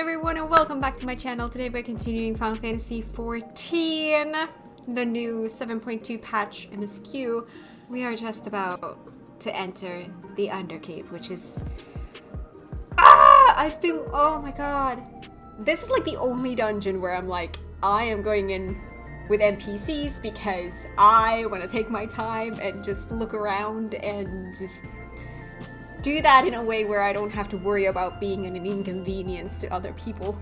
everyone and welcome back to my channel. Today we're continuing Final Fantasy XIV, the new 7.2 patch MSQ. We are just about to enter the Undercape, which is... oh my god. This is like the only dungeon where I'm like, I am going in with NPCs because I want to take my time and just look around and just do that in a way where I don't have to worry about being an inconvenience to other people.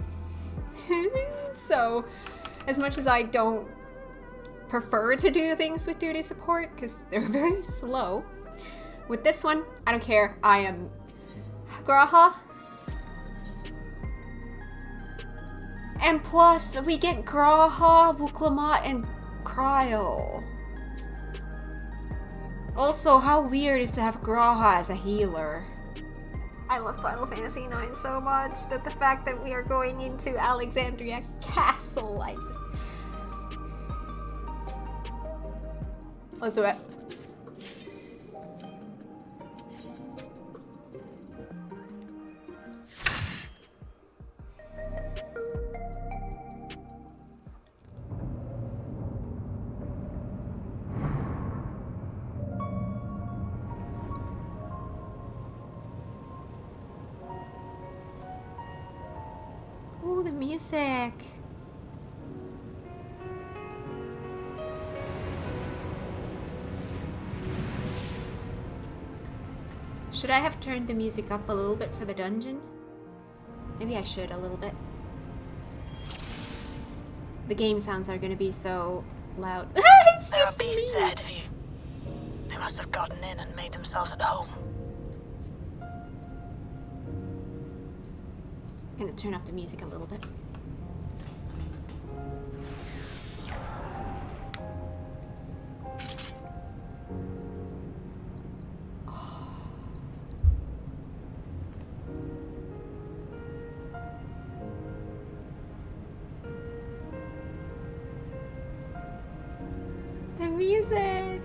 So, as much as I don't prefer to do things with duty support, because they're very slow, with this one, I don't care. I am Graha. And plus, we get Graha, Wuklamat, and Cryo. Also, how weird is to have Graha as a healer? I love Final Fantasy IX so much that the fact that we are going into Alexandria Castle, I just... Let's do it. Ooh, the music. Should I have turned the music up a little bit for the dungeon? Maybe I should a little bit. The game sounds are gonna be so loud. It's just There are beasts me. ahead of you. They must have gotten in and made themselves at home. I'm gonna turn up the music a little bit. The music!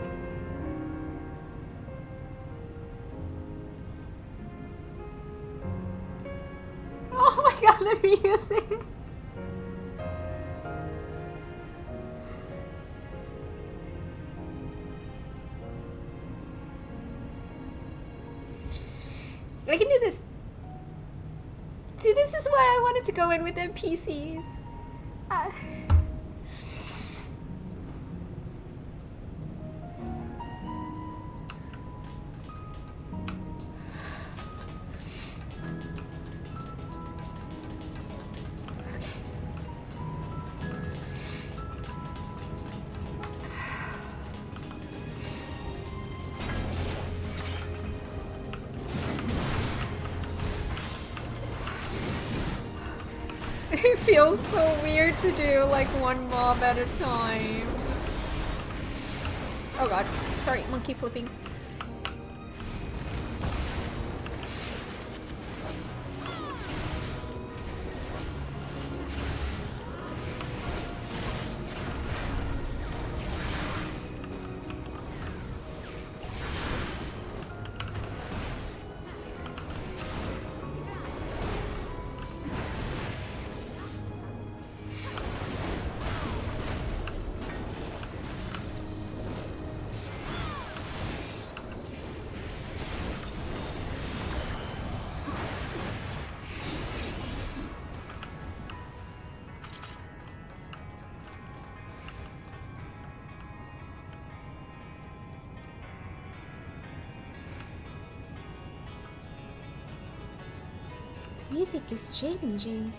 Oh my god, the music! I can do this! See, this is why I wanted to go in with NPCs. It feels so weird to do like one mob at a time. Oh god, sorry, monkey flipping. The music is changing.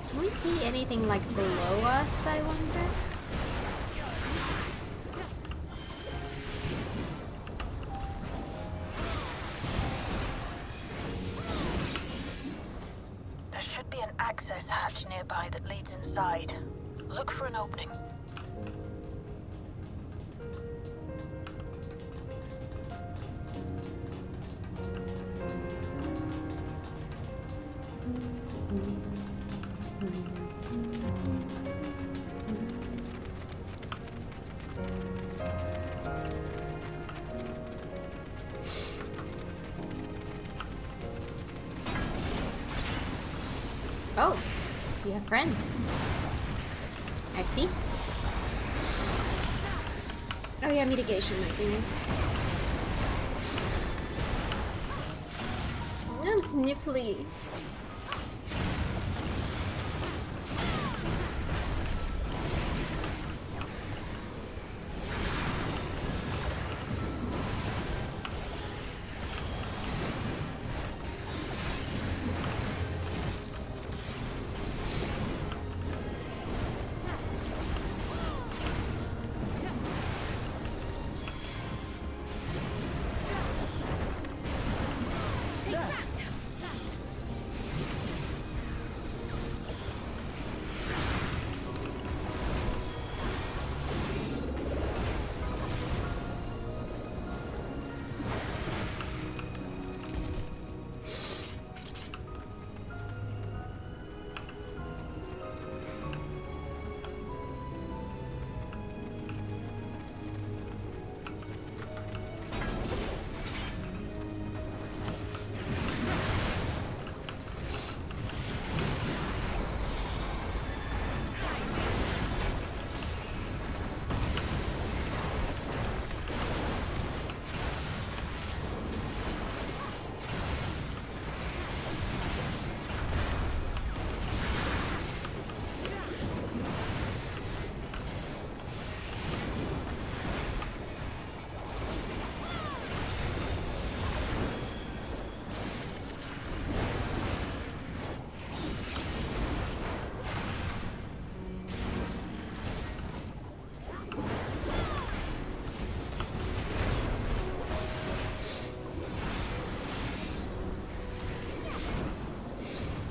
Can we see anything like below us, I wonder? hatch nearby that leads inside. Look for an opening. Oh, you have friends. I see. Oh yeah, mitigation might be nice. I'm sniffly.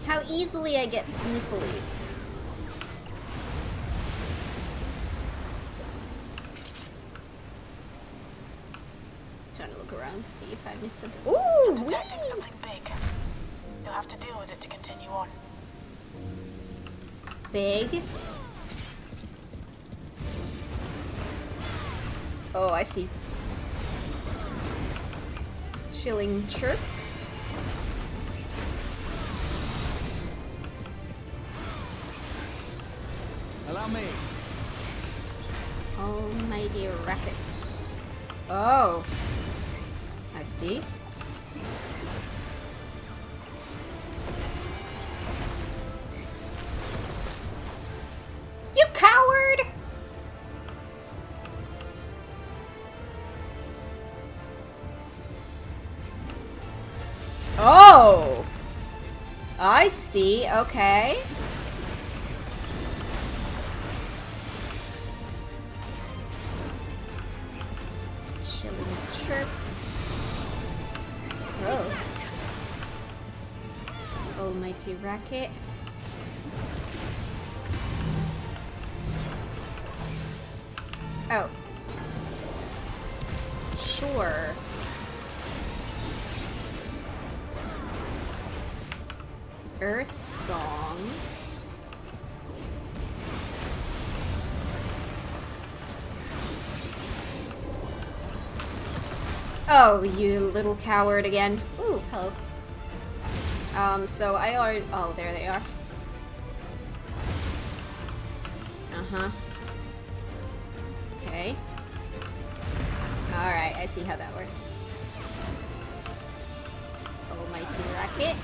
How easily I get sniffly. Trying to look around, see if I missed something. Ooh! Detecting something big. You'll have to deal with it to continue on. Big? Oh, I see. Chilling chirp. Allow me. Almighty racket. Oh. I see. You coward! Oh! I see, okay. Chilling chirp. Oh. Almighty racket. Oh. Sure. Earth Song. Oh, you little coward again. Ooh, hello. So I already... Oh, there they are. Uh-huh. Okay. Alright, I see how that works. Almighty racket.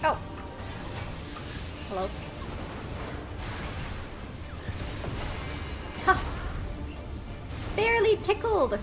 Oh. Hello. Ha! Barely tickled.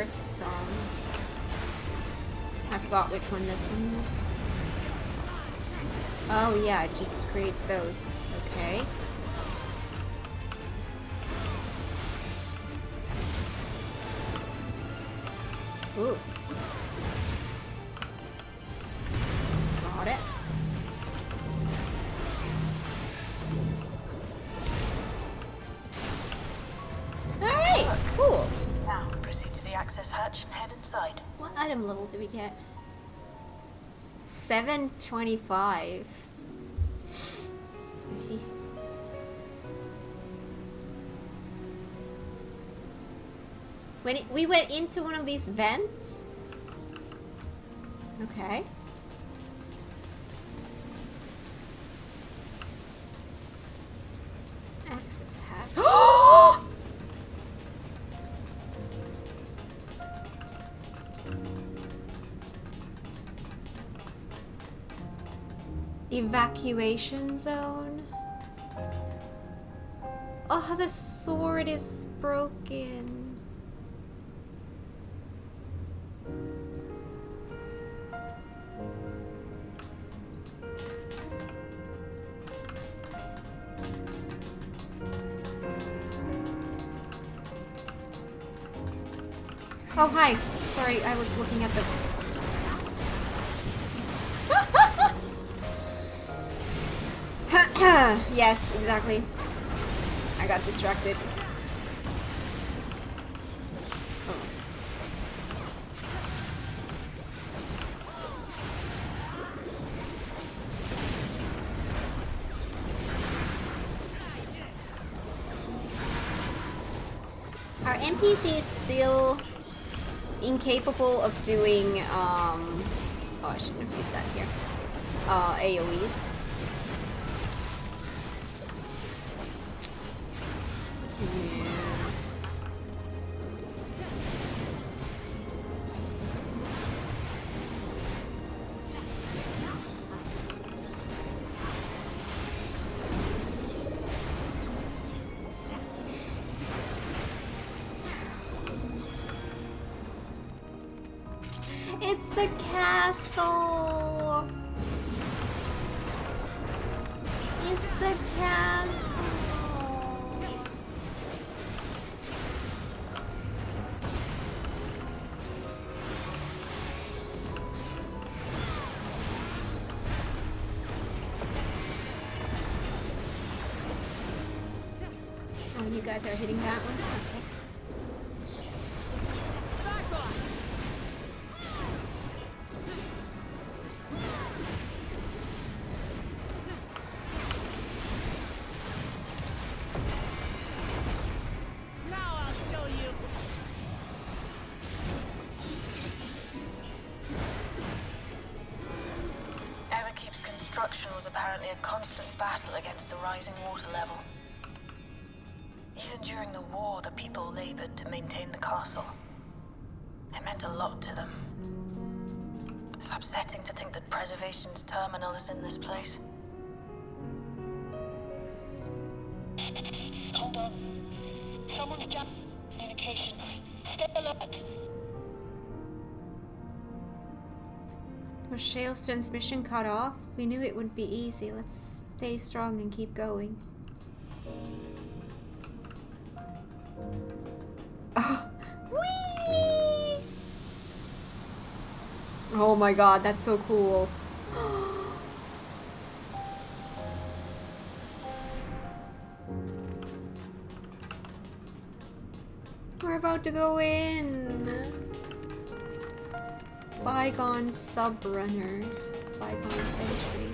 Earth Song. I forgot which one this one is. Oh yeah, it just creates those. Okay. Ooh. Got it. Alright, cool. Now, proceed to the access hatch and head inside. What item level do we get? 725. Let me see. We went into one of these vents? Okay. Access hatch. Evacuation zone. Oh, the sword is broken. Oh, hi. Sorry, I was looking at the... Yes, exactly. I got distracted. Oh. Are NPCs still incapable of doing, oh, I shouldn't have used that here. AoEs? It's the castle. It's the castle. Oh, you guys are hitting that one? Okay. Was apparently a constant battle against the rising water level. Even during the war, the people labored to maintain the castle. It meant a lot to them. It's upsetting to think that Preservation's terminal is in this place. Hold on. Someone's jammed communication. Stay alert. Was Shale's transmission cut off? We knew it wouldn't be easy. Let's stay strong and keep going. Oh. Whee! Oh my god, that's so cool. We're about to go in. Bygone subrunner. Bygone sentry.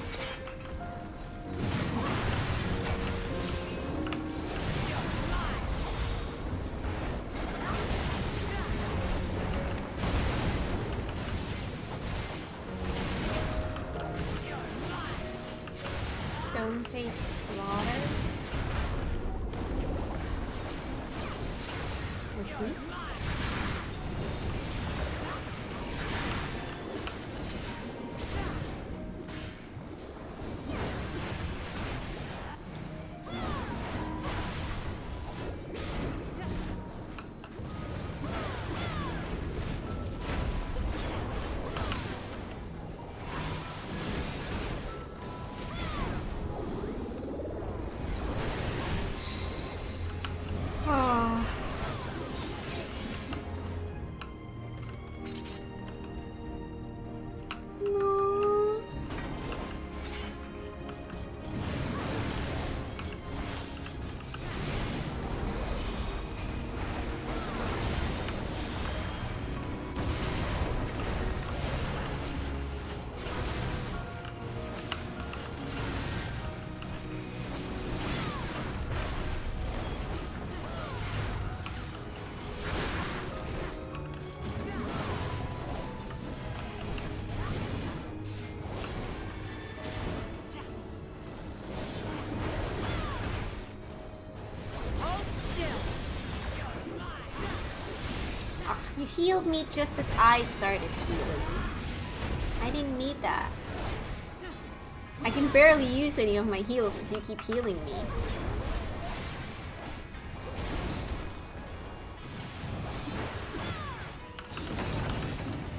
Stone-faced slaughter. We'll see. healed me just as I started healing. I didn't need that. I can barely use any of my heals since you keep healing me.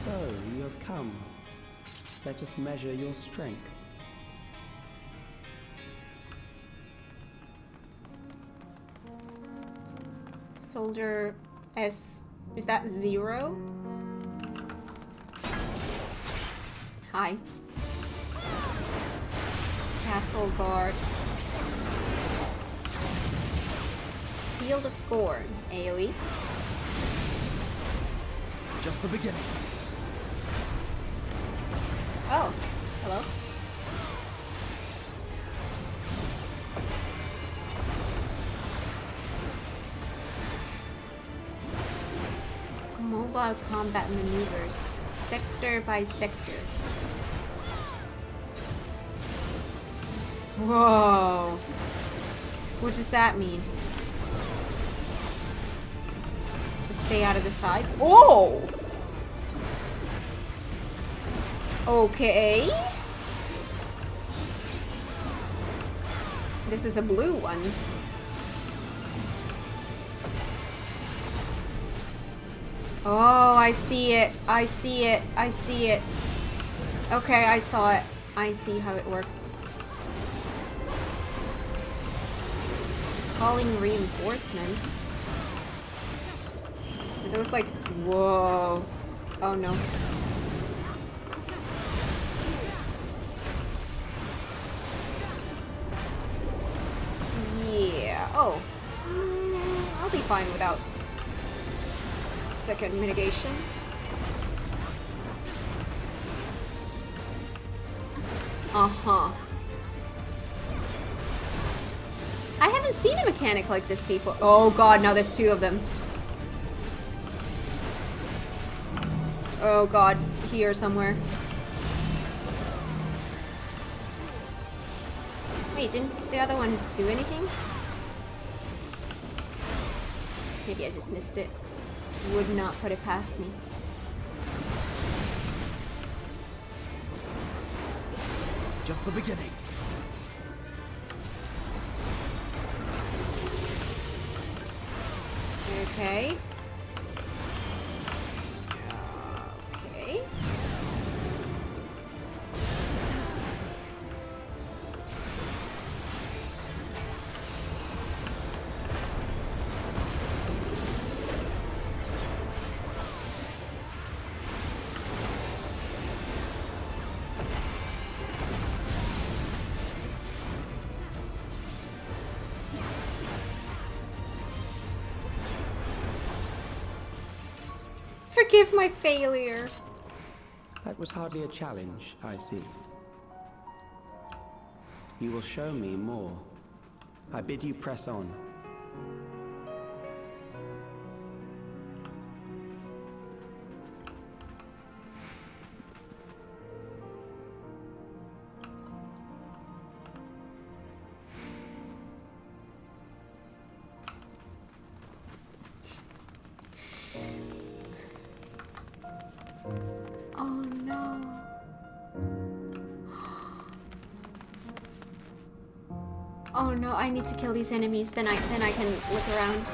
So, you have come. Let us measure your strength. Soldier S. Is that 0? Hi. Castle Guard. Field of Scorn. AoE. Just the beginning. Oh, hello. Mobile combat maneuvers, sector by sector. Whoa. What does that mean? Just stay out of the sides? Oh! Okay. This is a blue one. Oh, I see it. I see it. I see it. Okay, I saw it. I see how it works. Calling reinforcements. Are those like... Whoa. Oh no. Yeah. Oh. I'll be fine without second mitigation. Uh-huh. I haven't seen a mechanic like this before. Oh god, now there's 2 of them. Oh god, here somewhere. Wait, didn't the other one do anything? Maybe I just missed it. Would not put it past me. Just the beginning. Okay. Okay. Forgive my failure. That was hardly a challenge, I see. You will show me more. I bid you press on. Oh no. Oh no, I need to kill these enemies, then I can look around.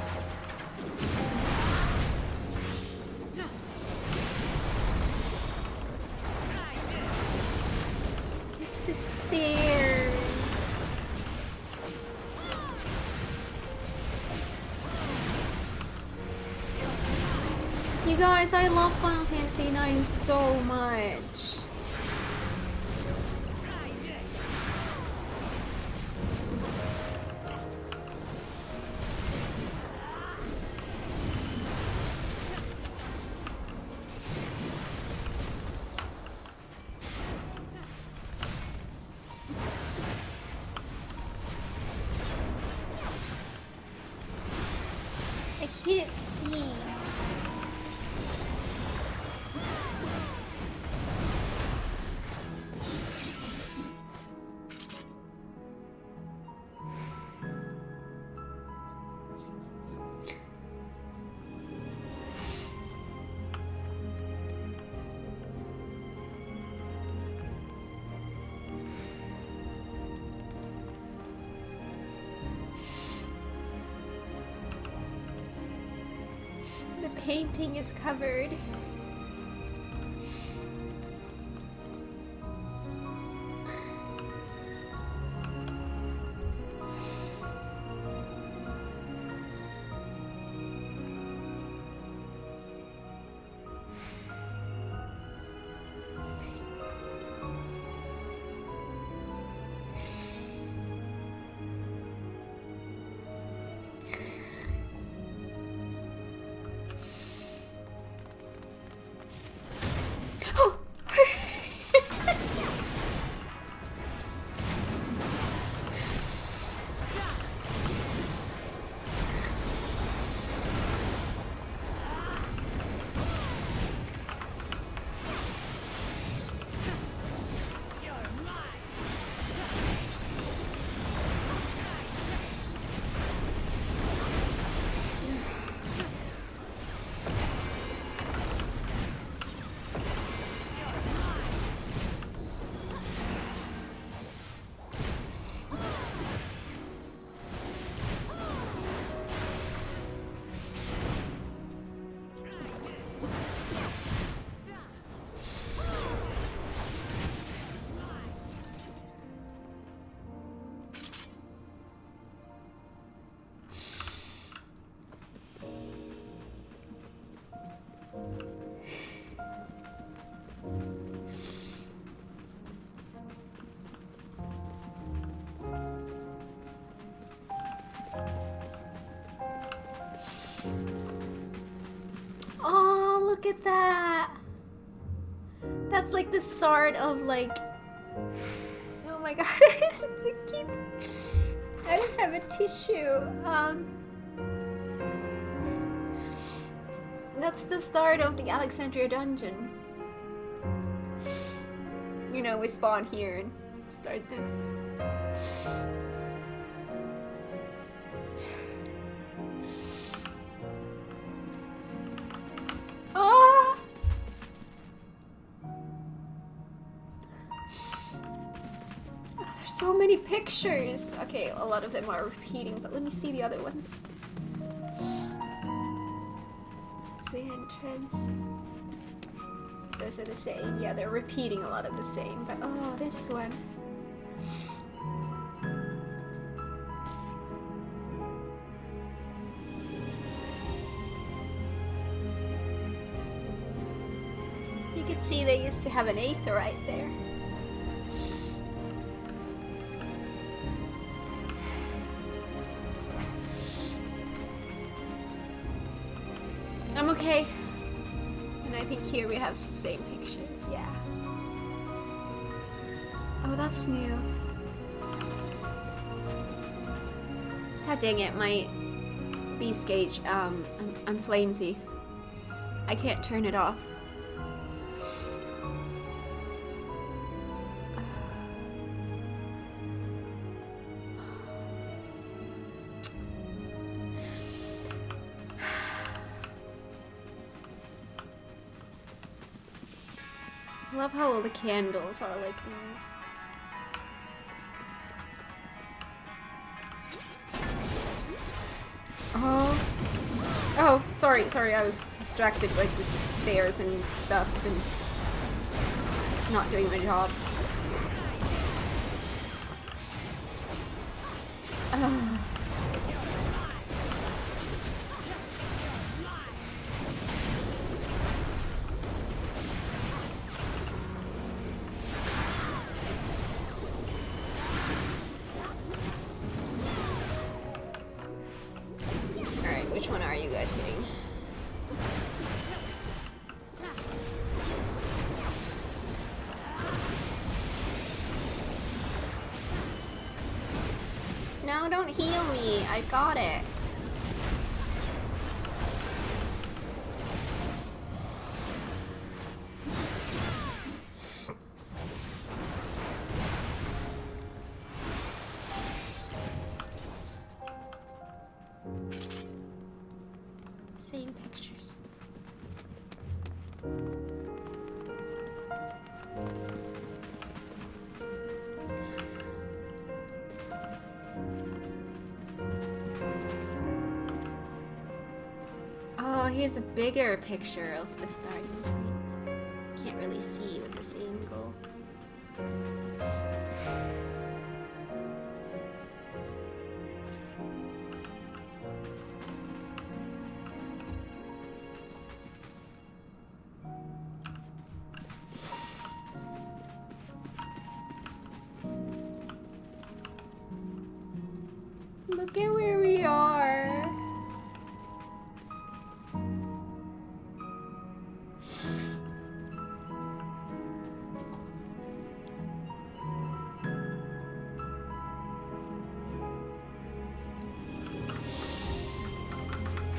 It's the stairs. You guys, I love Final Fantasy IX so much. I can't see. painting is covered. Oh, look at that. That's like the start of like... Oh my god, I don't have a tissue. That's the start of the Alexandria dungeon. You know, we spawn here and start them. Oh! There's so many pictures. Okay, a lot of them are repeating, but let me see the other ones. The entrance. Those are the same. Yeah, they're repeating a lot of the same. But oh, this one. You can see they used to have an Aether right there. I'm okay. And I think here we have the same pictures, yeah. Oh, that's new. God dang it, my beast gauge, I'm flamesy. I can't turn it off. I love how all the candles are like these. Oh. Oh, sorry, I was distracted by the stairs and stuffs and not doing my job. No, don't heal me. I got it. Same pictures. Oh, here's a bigger picture of the starting point. Can't really see with this angle. Look at where we are.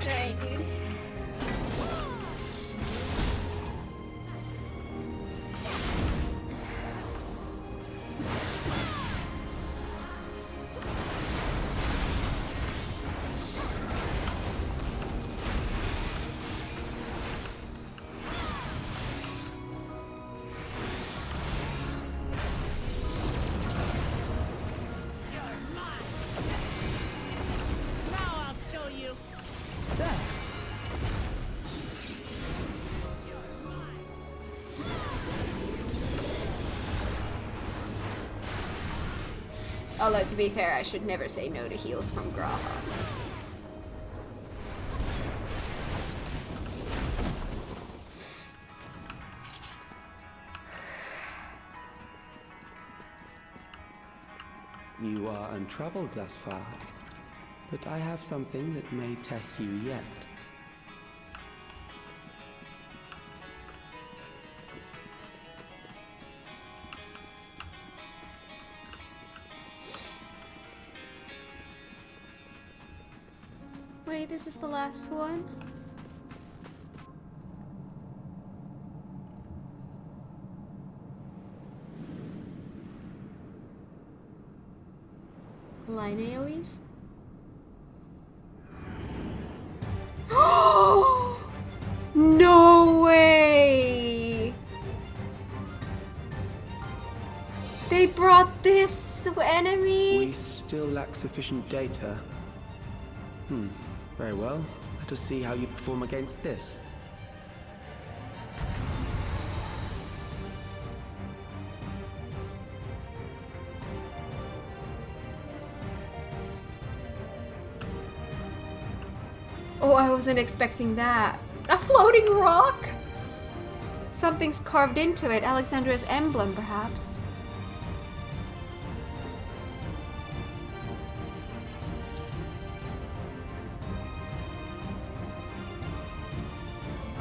Alright, dude. Although, to be fair, I should never say no to heals from Graha. You are untroubled thus far, but I have something that may test you yet. Wait, this is the last one? Line AoEs? No way! They brought this enemy? We still lack sufficient data. Very well. Let us see how you perform against this. Oh, I wasn't expecting that. A floating rock? Something's carved into it. Alexandra's emblem, perhaps.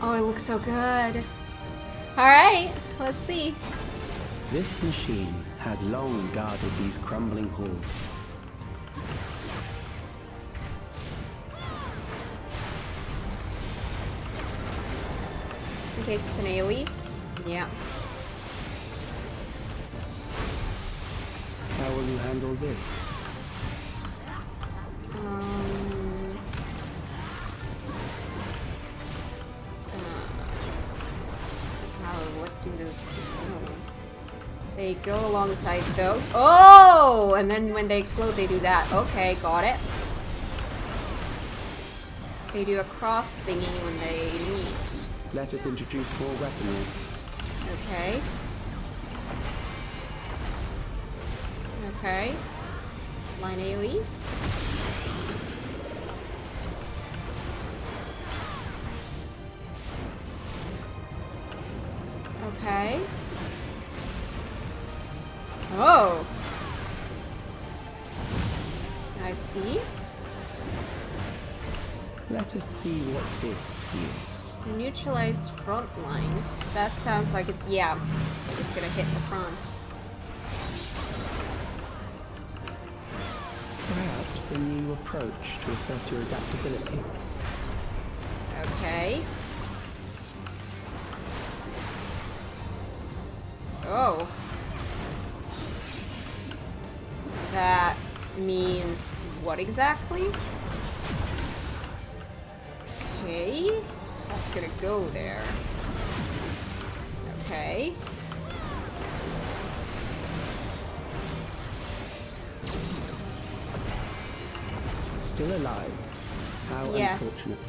Oh, it looks so good. Alright, let's see. This machine has long guarded these crumbling halls. In case it's an AoE? Yeah. How will you handle this? What do those do? Oh. They go alongside those. Oh! And then when they explode, they do that. Okay, got it. They do a cross thingy when they meet. Let us introduce more weaponry. Okay. Okay. Line AoEs. Okay. Oh. I see. Let us see what this yields. Neutralized front lines. That sounds like it's, yeah, it's gonna hit the front. Perhaps a new approach to assess your adaptability. Okay. Oh. That means what exactly? Okay. That's gonna go there. Okay. Still alive. How Yes. unfortunate.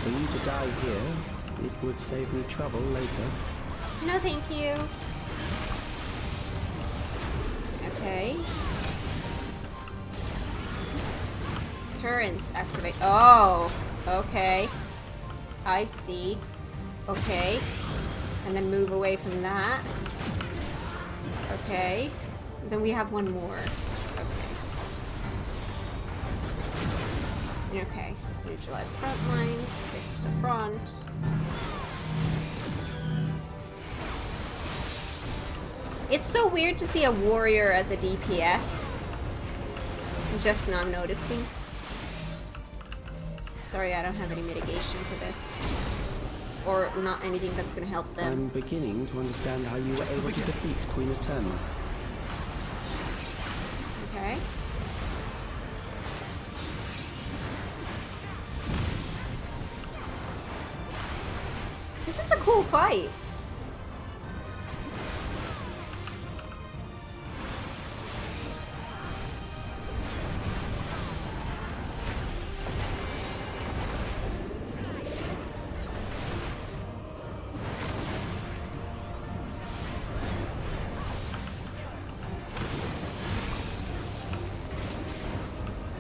For you to die here, it would save me trouble later. No, thank you. Okay. Turrets activate. Oh, okay. I see. Okay. And then move away from that. Okay. Then we have one more. Okay. Okay. Neutralize front lines. Fix the front. It's so weird to see a warrior as a DPS. Just now I'm noticing. Sorry, I don't have any mitigation for this. Or not anything that's gonna help them. I'm beginning to understand how you were able to defeat Queen Eternal. Okay. This is a cool fight.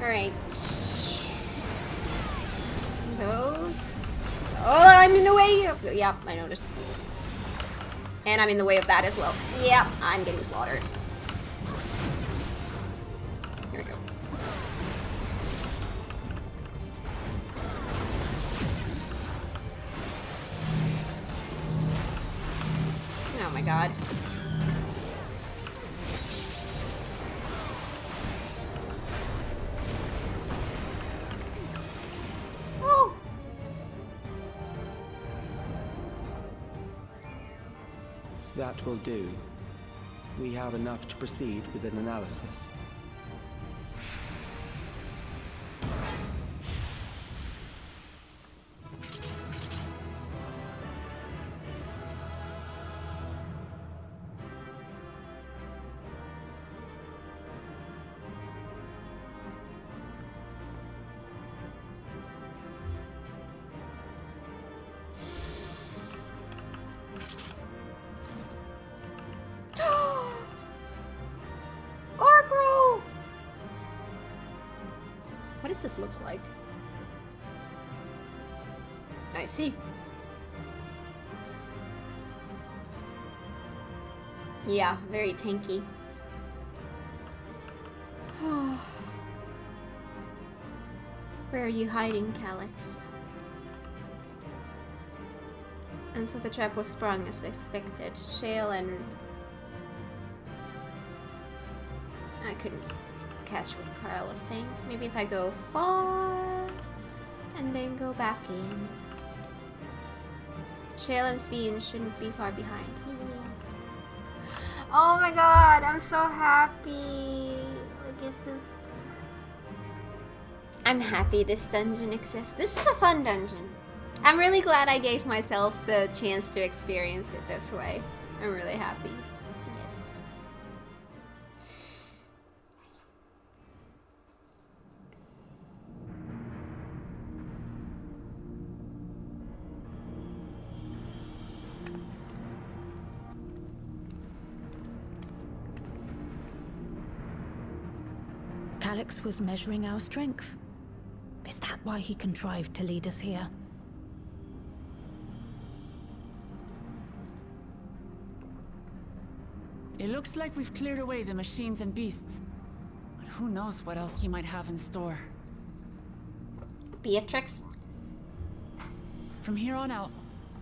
Alright. Those. Oh, I'm in the way of. Yep, I noticed. And I'm in the way of that as well. Yep, I'm getting slaughtered. Here we go. Oh my god. That will do. We have enough to proceed with an analysis. What does this look like? I see. Yeah, very tanky. Where are you hiding, Calyx? And so the trap was sprung as expected. Shale and... I couldn't catch what Carl was saying. Maybe if I go far and then go back in. Shale and Sveen shouldn't be far behind. Oh my god, I'm so happy. Like, it's just... I'm happy this dungeon exists. This is a fun dungeon. I'm really glad I gave myself the chance to experience it this way. I'm really happy. Yes. Calyx was measuring our strength. Is that why he contrived to lead us here? It looks like we've cleared away the machines and beasts. But who knows what else he might have in store. Beatrix? From here on out,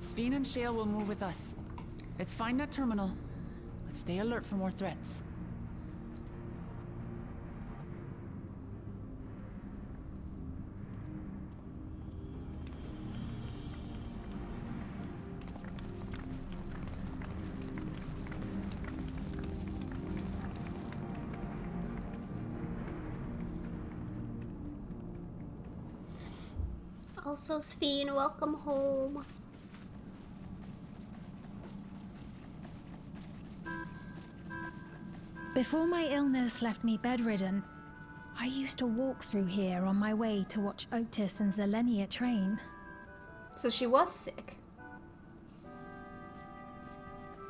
Sveen and Shale will move with us. Let's find that terminal, but stay alert for more threats. Also, Sveen, welcome home. Before my illness left me bedridden, I used to walk through here on my way to watch Otis and Zelenia train. So she was sick.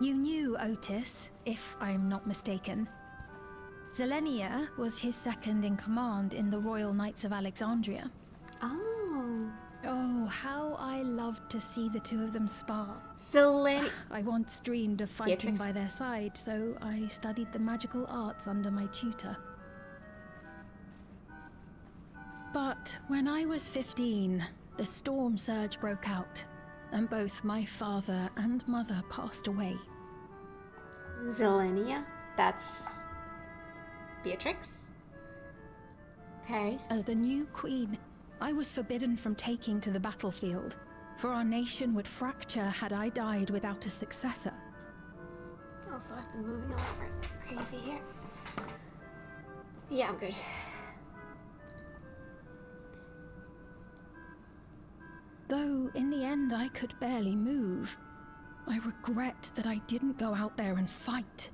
You knew Otis, if I'm not mistaken. Zelenia was his second in command in the Royal Knights of Alexandria. Oh. Oh, how I loved to see the two of them spar. Zelenia. I once dreamed of fighting Beatrix. by their side, so I studied the magical arts under my tutor. But when I was 15, the storm surge broke out, and both my father and mother passed away. Zelenia. That's Beatrix. Okay. As the new queen, I was forbidden from taking to the battlefield, for our nation would fracture had I died without a successor. Also, I've been moving a lot crazy here. Yeah, I'm good. Though in the end I could barely move, I regret that I didn't go out there and fight.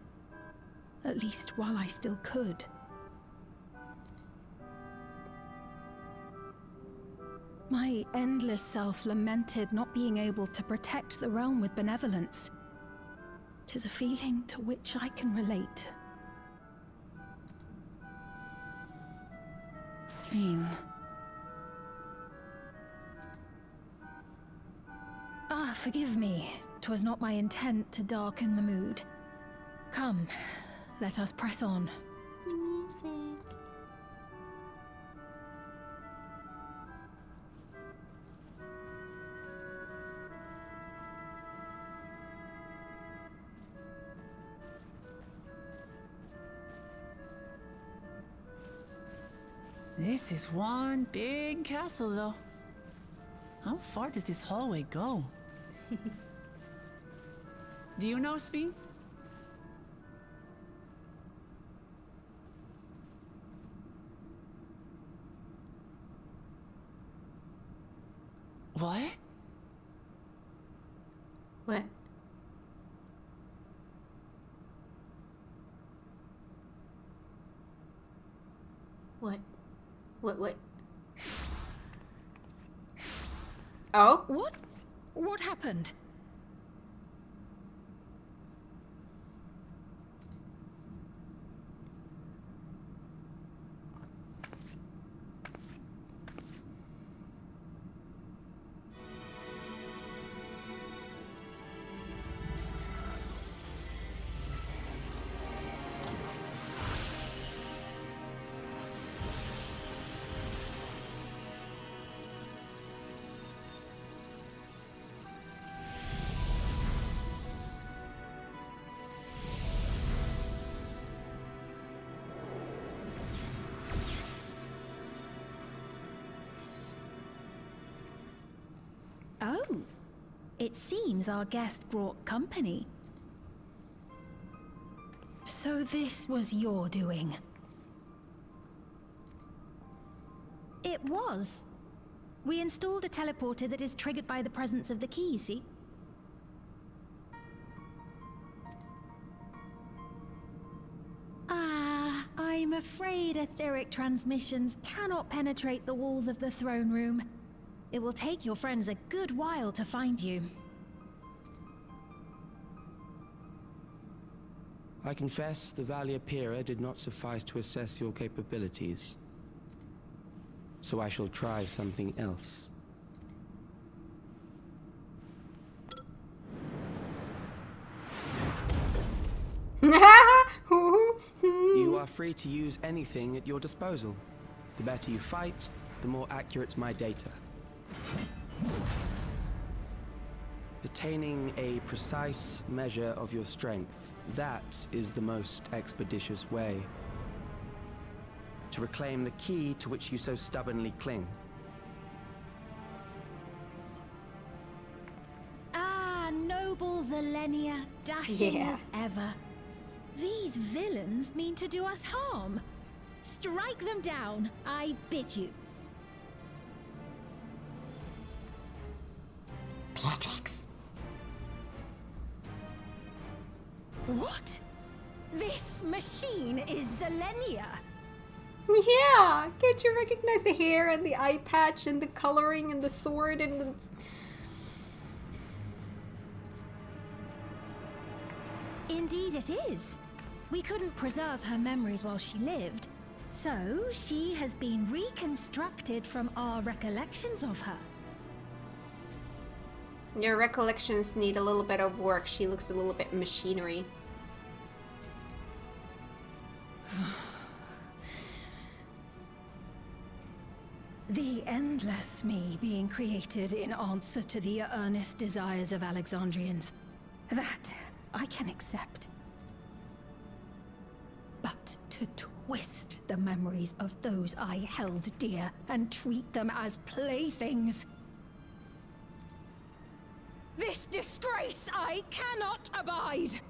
At least while I still could. My endless self lamented not being able to protect the realm with benevolence. 'Tis a feeling to which I can relate. Sphene. Ah, forgive me. 'Twas not my intent to darken the mood. Come, let us press on. Music. This is one big castle, though. How far does this hallway go? Do you know, Sphene? What? What? What? What? Oh? What? What happened? Oh, it seems our guest brought company. So this was your doing? It was. We installed a teleporter that is triggered by the presence of the key, you see? I'm afraid etheric transmissions cannot penetrate the walls of the throne room. It will take your friends a good while to find you. I confess the Valia Pira did not suffice to assess your capabilities. So I shall try something else. You are free to use anything at your disposal. The better you fight, the more accurate my data. Attaining a precise measure of your strength, that is the most expeditious way to reclaim the key to which you so stubbornly cling. Ah, noble Zelenia, dashing as ever. These villains mean to do us harm. Strike them down, I bid you. Beatrix. What? This machine is Zelenia. Yeah, can't you recognize the hair and the eye patch and the coloring and the sword and the... Indeed it is. We couldn't preserve her memories while she lived, so she has been reconstructed from our recollections of her. Your recollections need a little bit of work. She looks a little bit machinery. The endless me being created in answer to the earnest desires of Alexandrians. That I can accept. But to twist the memories of those I held dear and treat them as playthings. This disgrace I cannot abide!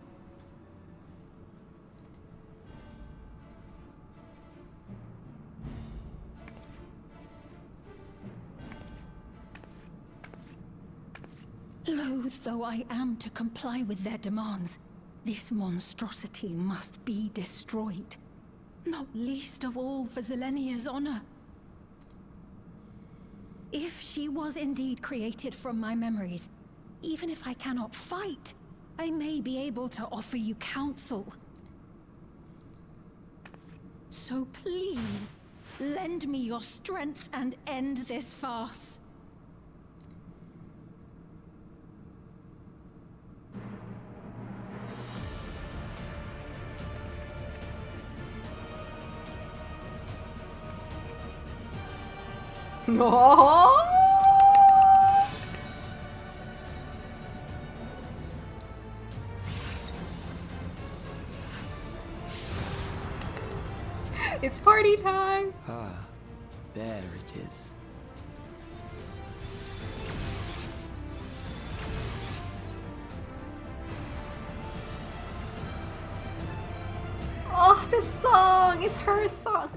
Loath though I am to comply with their demands, this monstrosity must be destroyed. Not least of all for Zelenia's honor. If she was indeed created from my memories, even if I cannot fight, I may be able to offer you counsel. So please, lend me your strength and end this farce. No. It's party time. Ah, there it is. Oh, the song. It's her song.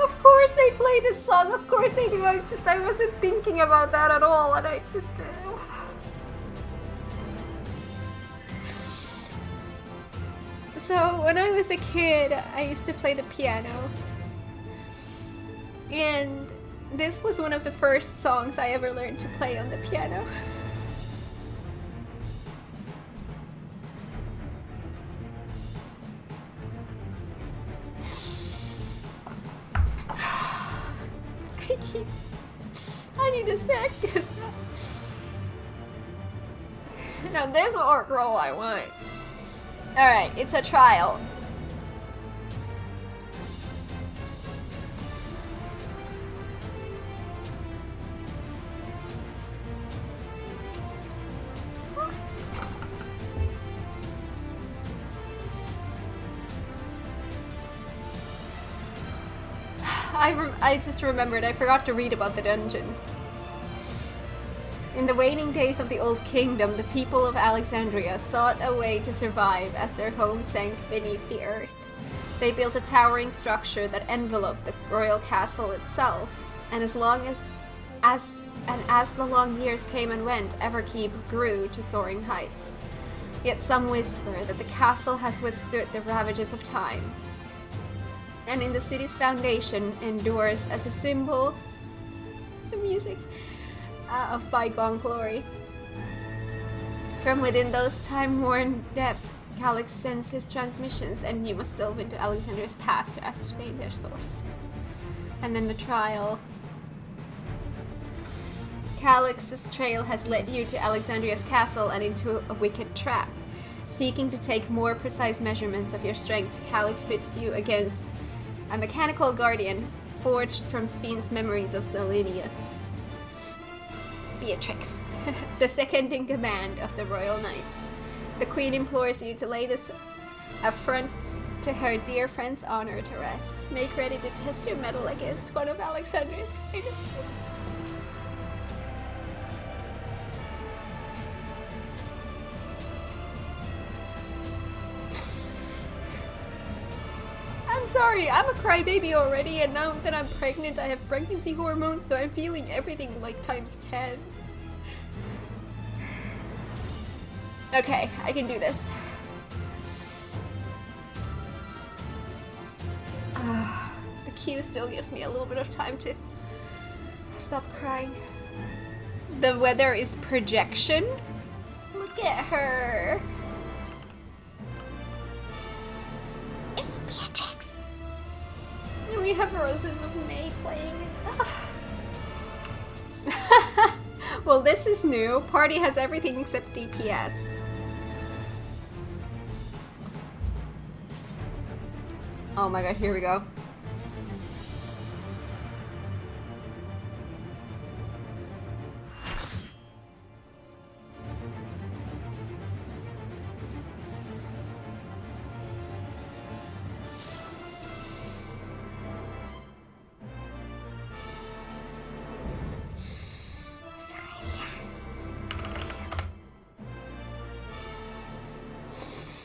Of course they play this song, of course they do. I wasn't thinking about that at all, and I just... So, when I was a kid, I used to play the piano. And this was one of the first songs I ever learned to play on the piano. I need a sec. Now this orc roll I want. Alright, it's a trial. I just remembered, I forgot to read about the dungeon. In the waning days of the Old Kingdom, the people of Alexandria sought a way to survive as their home sank beneath the earth. They built a towering structure that enveloped the royal castle itself, and as the long years came and went, Everkeep grew to soaring heights. Yet some whisper that the castle has withstood the ravages of time, and in the city's foundation endures as a symbol, the music, of bygone glory. From within those time-worn depths, Calyx sends his transmissions, and you must delve into Alexandria's past to ascertain their source. And then the trial. Calyx's trail has led you to Alexandria's castle and into a wicked trap. Seeking to take more precise measurements of your strength, Calyx pits you against a mechanical guardian forged from Sphne's memories of Zelenia. Beatrix, the second in command of the Royal Knights. The Queen implores you to lay this affront to her dear friend's honor to rest. Make ready to test your mettle against one of Alexandria's finest kings. I'm sorry, I'm a crybaby already, and now that I'm pregnant, I have pregnancy hormones, so I'm feeling everything like times 10. Okay, I can do this. Q still gives me a little bit of time to stop crying. The weather is projection. Look at her. It's Beatrix. And we have Roses of May playing. Well, this is new. Party has everything except DPS. Oh my god, here we go.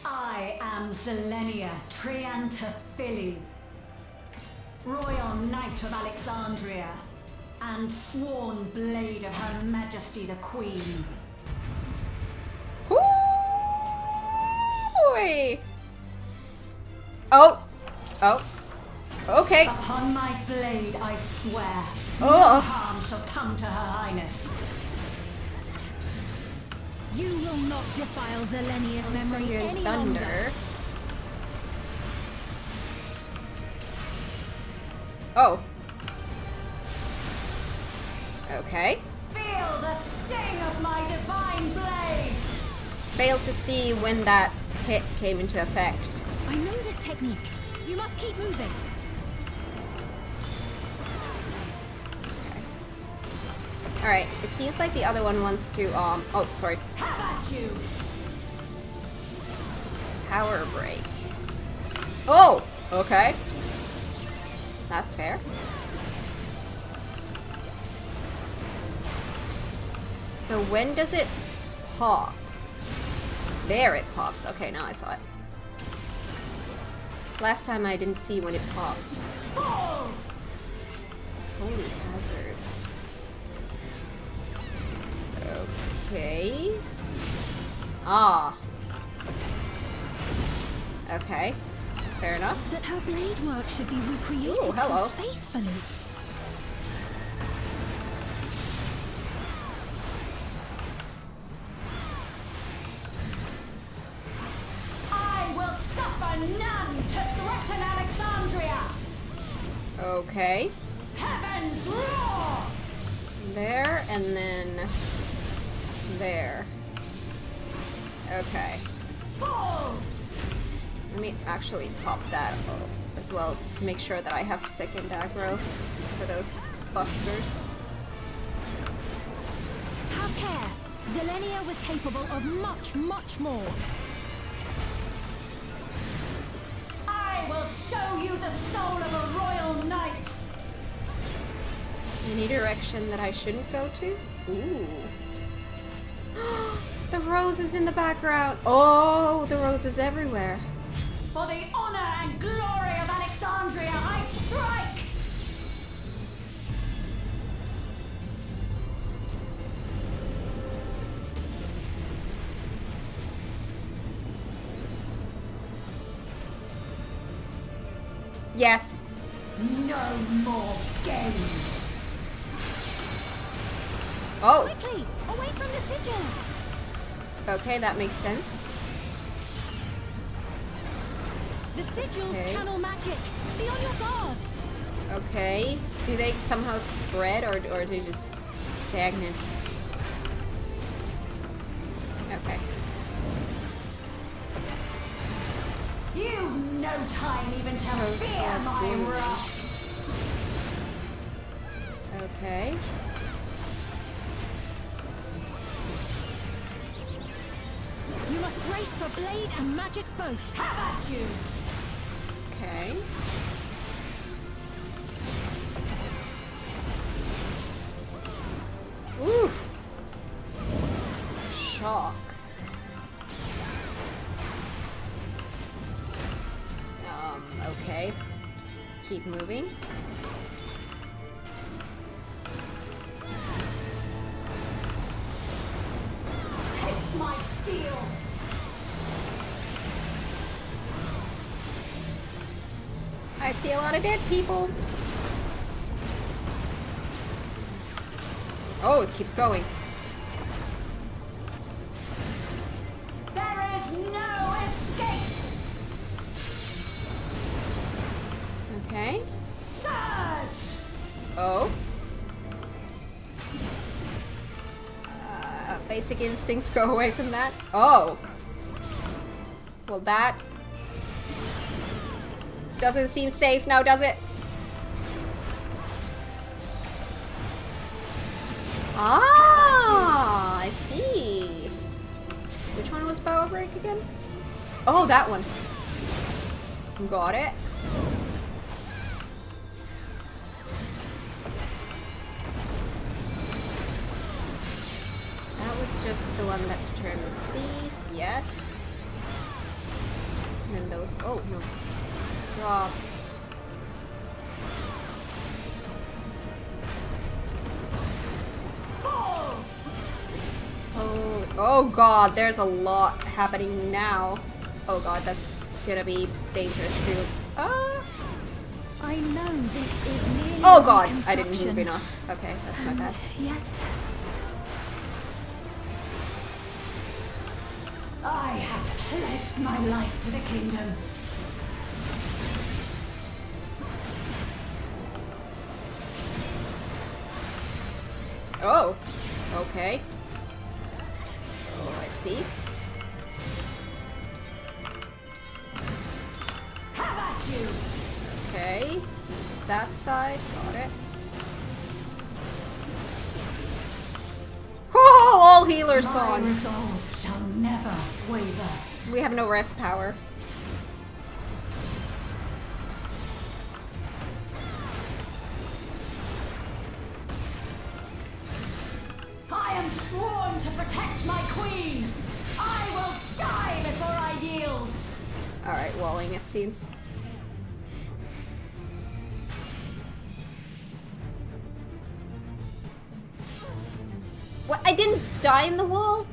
I am Zelenia Triantaphili, Royal Knight of Alexandria, and sworn blade of Her Majesty the Queen. Ooh-wee. Oh. Oh. Okay. Upon my blade I swear, Oh. no harm shall come to Her Highness. You will not defile Zelenia's memory Hear any thunder. longer. Oh. Okay. Feel the sting of my divine blade! Failed to see when that hit came into effect. I know this technique. You must keep moving. Alright, it seems like the other one wants to, oh, sorry. How about you? Power break. Oh! Okay. That's fair. So when does it pop? There it pops. Okay, now I saw it. Last time I didn't see when it popped. Holy hazard. Okay. Ah. Okay. Fair enough. That her blade work should be recreated Ooh, hello. so faithfully. I will suffer none to threaten Alexandria! Okay. Heavens roar! There, and then there. Okay. Fall! Let me actually pop that as well, just to make sure that I have second aggro for those busters. Have care. Zelenia was capable of much, much more. I will show you the soul of a royal knight! Any direction that I shouldn't go to? Ooh. The rose is in the background. Oh, the rose is everywhere. For the honor and glory of Alexandria, I strike! Yes. No more games! Oh, Quickly, away from the sigils. okay, that makes sense. The sigils Okay. channel magic. Be on your guard. Okay. Do they somehow spread or are they just stagnant? Okay. You've no time even to Those fear are my blue. wrath! Okay. You must brace for blade and magic both. How about you? Okay. Oof. Shock. Okay. Keep moving. Taste my steel! I see a lot of dead people. Oh, it keeps going. There is no escape! Okay. Surge! Oh. Basic instinct, go away from that. Oh. Well, that doesn't seem safe now, does it? Ah, I see. Which one was power break again? Oh, that one. Got it. That was just the one that determines these. Yes. And then those. Oh no. Drops. Oh god, there's a lot happening now. Oh god, that's gonna be dangerous soon. I know this is merely Oh god, I didn't reconstruction, move enough. Okay, that's my bad. Yet, I have pledged my life to the kingdom. Oh, okay. Oh, I see. Have at you! Okay, it's that side. Got it. Oh, all healers My gone. resolve shall never waver. We have no rest power. I am sworn to protect my queen. I will die before I yield. Alright, walling it seems. What? I didn't die in the wall?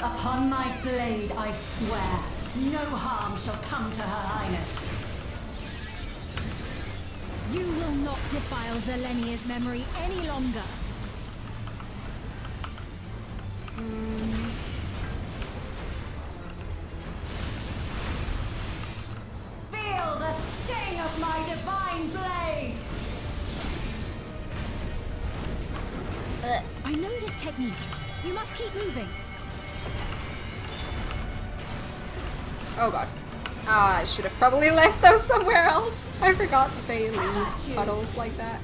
Upon my blade, I swear, no harm shall come to Her Highness. you will not defile Zelenia's memory any longer. Feel the sting of my divine blade! I know this technique. You must keep moving. Oh god. I should have probably left those somewhere else. I forgot that they leave puddles like that.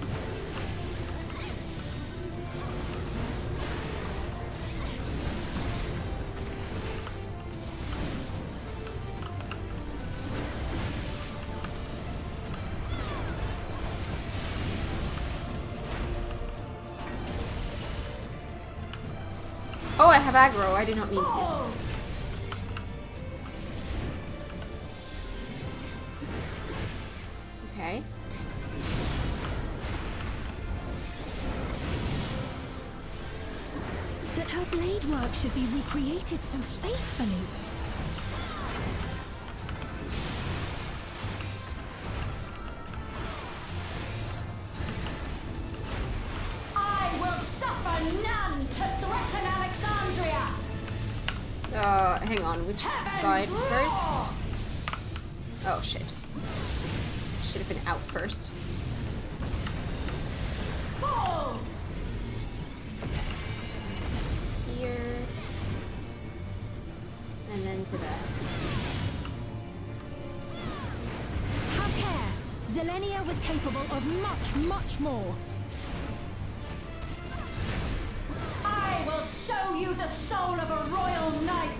Oh, I have aggro. I did not mean to. Okay. But her blade work should be recreated so faithfully. I will suffer none to threaten Alexandria! Hang on. Which side first? Oh, shit. Should have been out first. Fall! Here. And then to that. Have care. Zelenia was capable of much, much more. I will show you the soul of a royal knight!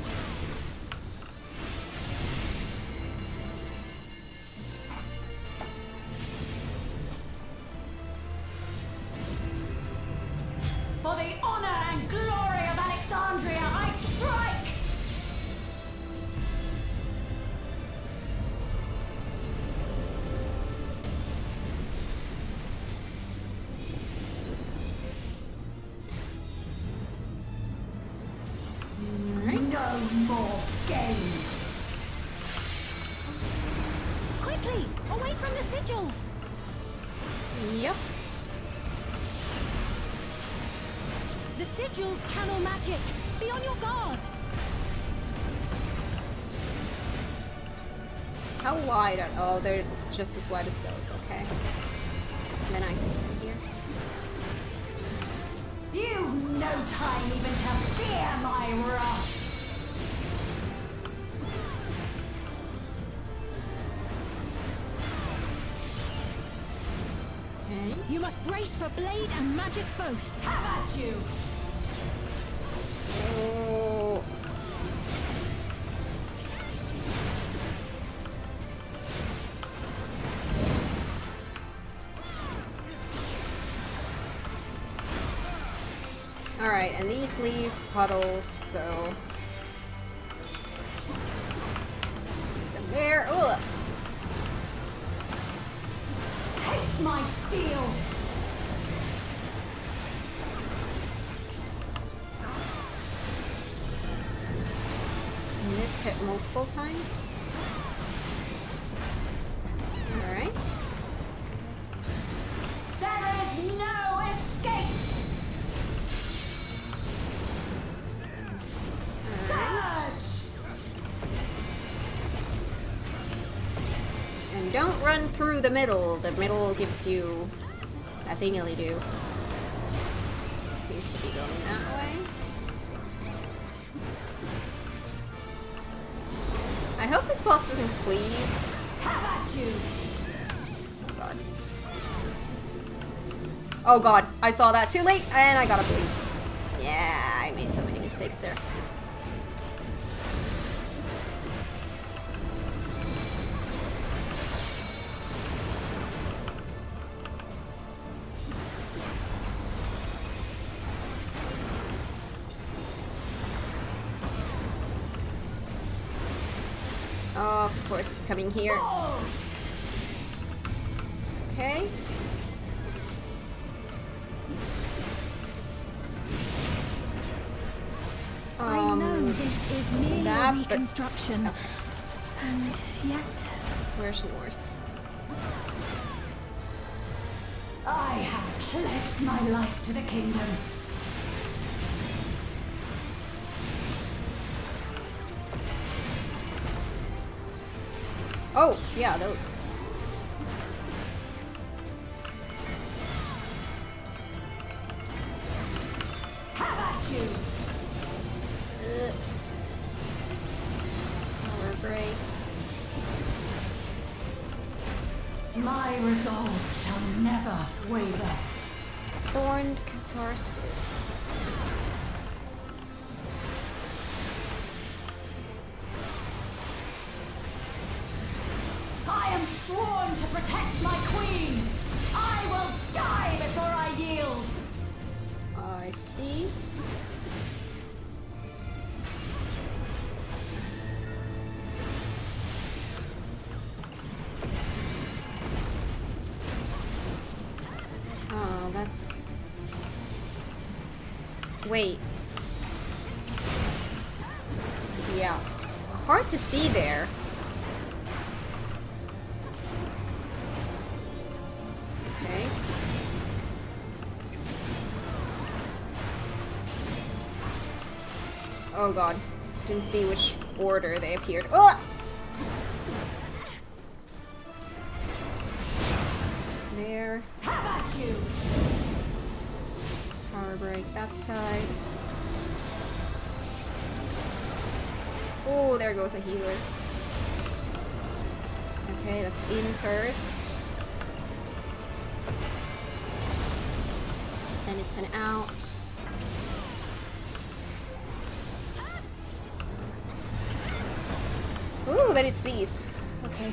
No more games. Quickly, away from the sigils. Yep. The sigils channel magic. Be on your guard. How wide are... Oh, they're just as wide as those, okay. Then I can stay here. You've no time even to fear my wrath. Okay. You must brace for blade and magic both. Have at you. Oh. Alright, and these leave puddles, so... Them there. Ugh. Taste my steel. And this hit multiple times. Alright. There is no escape. And don't run through the middle. The middle gives you that thingily do. It seems to be going that way. I hope this boss doesn't cleave. Have at you. Oh god. Oh god, I saw that too late and I gotta bleed. Yeah, I made so many mistakes there. Oh, of course it's coming here. Okay. I know this is merely that, a but- reconstruction. And yet... Where's north? I have pledged my life to the kingdom. Oh, yeah, those. Have at you. Power break. My resolve shall never waver. Thorned Catharsis. I am sworn to protect my queen. I will die before I yield. I see. Oh, that's... Wait. Yeah. Hard to see there. Okay. Oh god. Didn't see which order they appeared. Oh! There. Have at you. Power break that side. Oh, there goes a healer. Okay, that's in first. Then it's an out. Ooh, then it's these. Okay.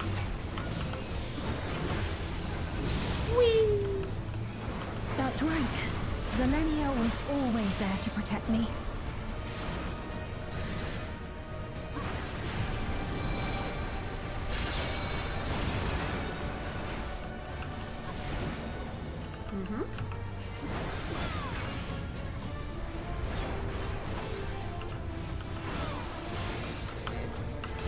Whee! That's right. Zelenia was always there to protect me.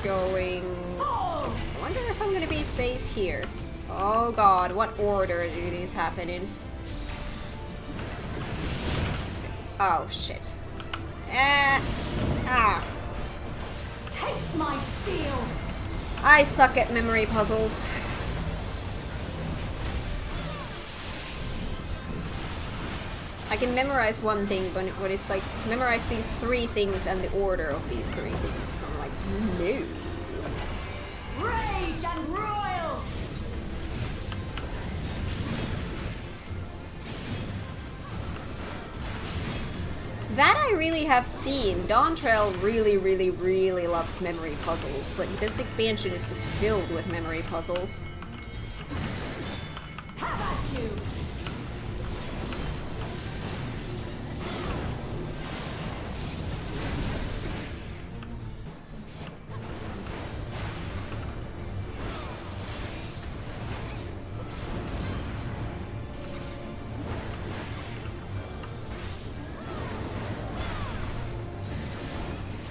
going... I wonder if I'm gonna be safe here. Oh god, what order do these happen in? Oh shit. Taste my steel! I suck at memory puzzles. I can memorize one thing, but it's like, memorize these 3 things and the order of these 3 things. So I'm like, no. Rage and royal! That I really have seen. DAWNTRAIL really loves memory puzzles. Like, this expansion is just filled with memory puzzles. How about you?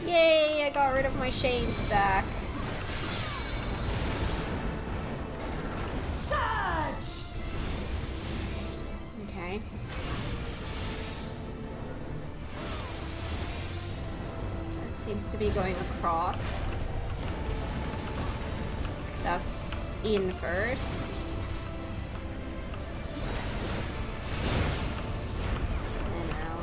Yay, I got rid of my shame stack. Surge! Okay. That seems to be going across. That's in first. And out.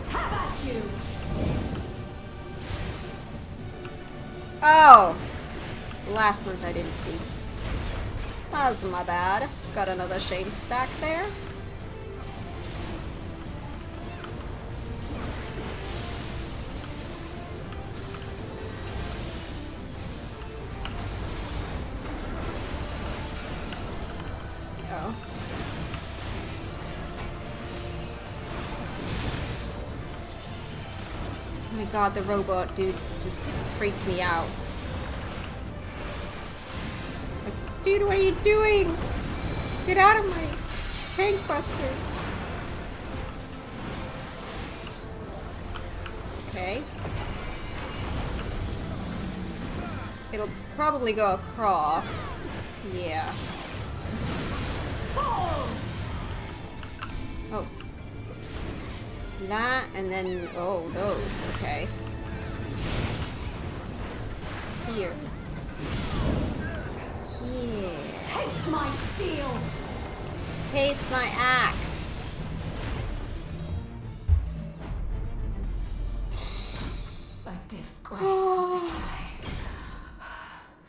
How about you? Oh! The last ones I didn't see. That's my bad. Got another shame stack there. Oh. Oh my god, the robot dude just freaks me out. Like, dude, what are you doing? Get out of my tank busters. Okay. It'll probably go across. Yeah. Oh. That, and then, oh, those, okay. Here. Yeah. Taste my steel! Taste my axe. A disgraceful delay.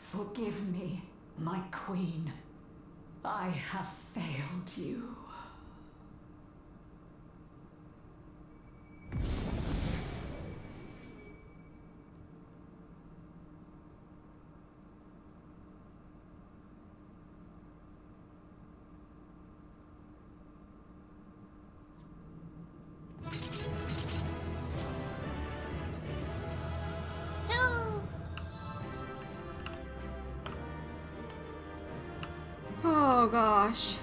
Forgive me, my queen. I have failed you. Oh gosh.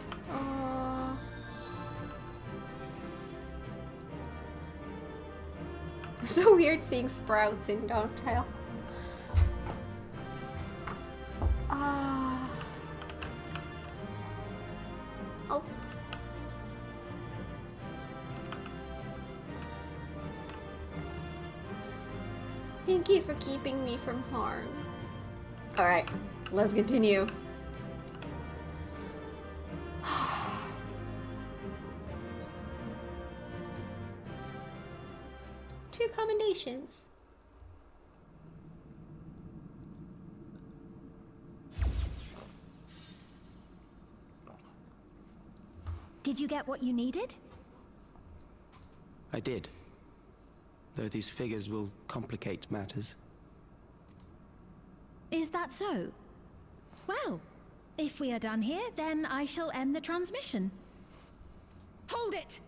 It's so weird seeing sprouts in DAWNTRAIL. Oh. Thank you for keeping me from harm. Alright, let's continue. Two commendations. Did you get what you needed? I did. Though these figures will complicate matters. Is that so? Well, if we are done here, then I shall end the transmission. Hold it!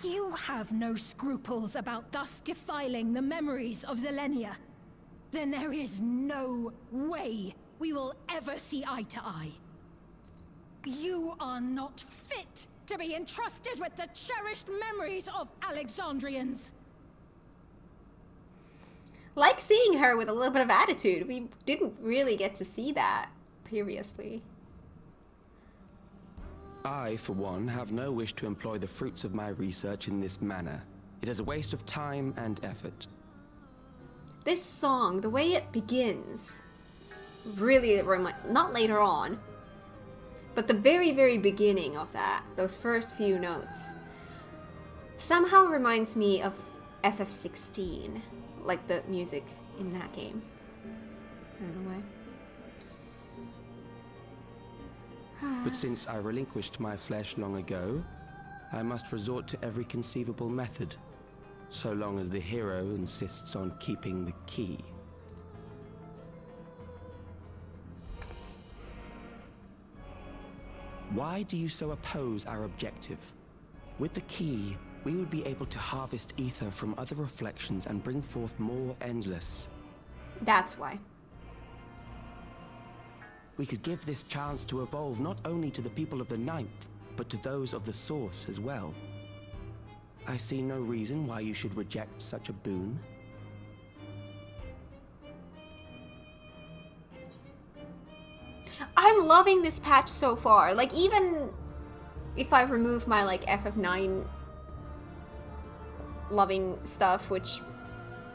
If you have no scruples about thus defiling the memories of Zelenia, then there is no way we will ever see eye to eye. You are not fit to be entrusted with the cherished memories of Alexandrians. Like seeing her with a little bit of attitude. We didn't really get to see that previously. I, for one, have no wish to employ the fruits of my research in this manner. It is a waste of time and effort. This song, the way it begins, really not later on, but the very, very beginning of that, those first few notes, somehow reminds me of FF16, like the music in that game. I don't know why. But since I relinquished my flesh long ago, I must resort to every conceivable method, so long as the hero insists on keeping the key. Why do you so oppose our objective? With the key, we would be able to harvest ether from other reflections and bring forth more endless. That's why. We could give this chance to evolve not only to the people of the Ninth, but to those of the Source as well. I see no reason why you should reject such a boon. I'm loving this patch so far. Like, even if I remove my, like, FF9 loving stuff, which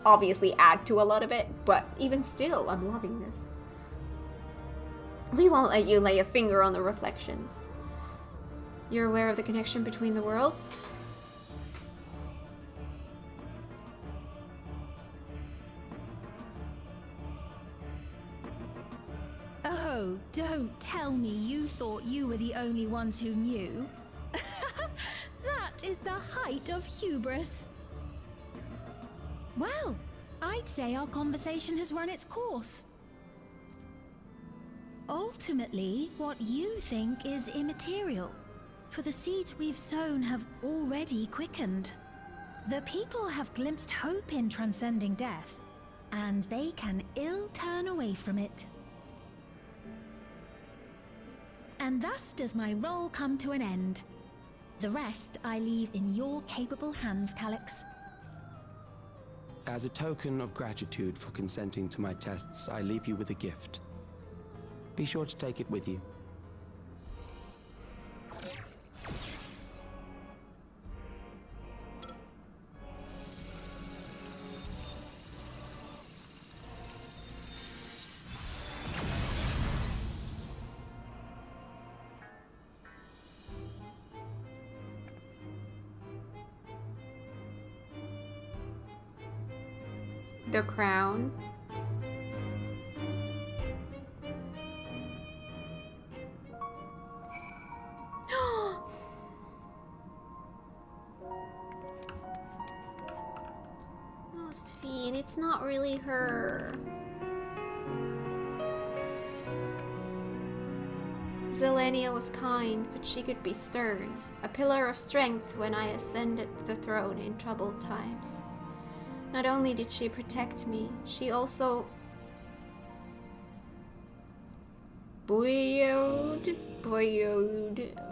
obviously add to a lot of it, but even still, I'm loving this. We won't let you lay a finger on the reflections. You're aware of the connection between the worlds? Oh, don't tell me you thought you were the only ones who knew. That is the height of hubris. Well, I'd say our conversation has run its course. Ultimately, what you think is immaterial, for the seeds we've sown have already quickened. The people have glimpsed hope in transcending death, and they can ill turn away from it. And thus does my role come to an end. The rest I leave in your capable hands, Calyx. As a token of gratitude for consenting to my tests, I leave you with a gift. Be sure to take it with you. The crown. Oh, Sphene, it's not really her. Zelenia was kind, but she could be stern. A pillar of strength when I ascended the throne in troubled times. Not only did she protect me, she also buoyed,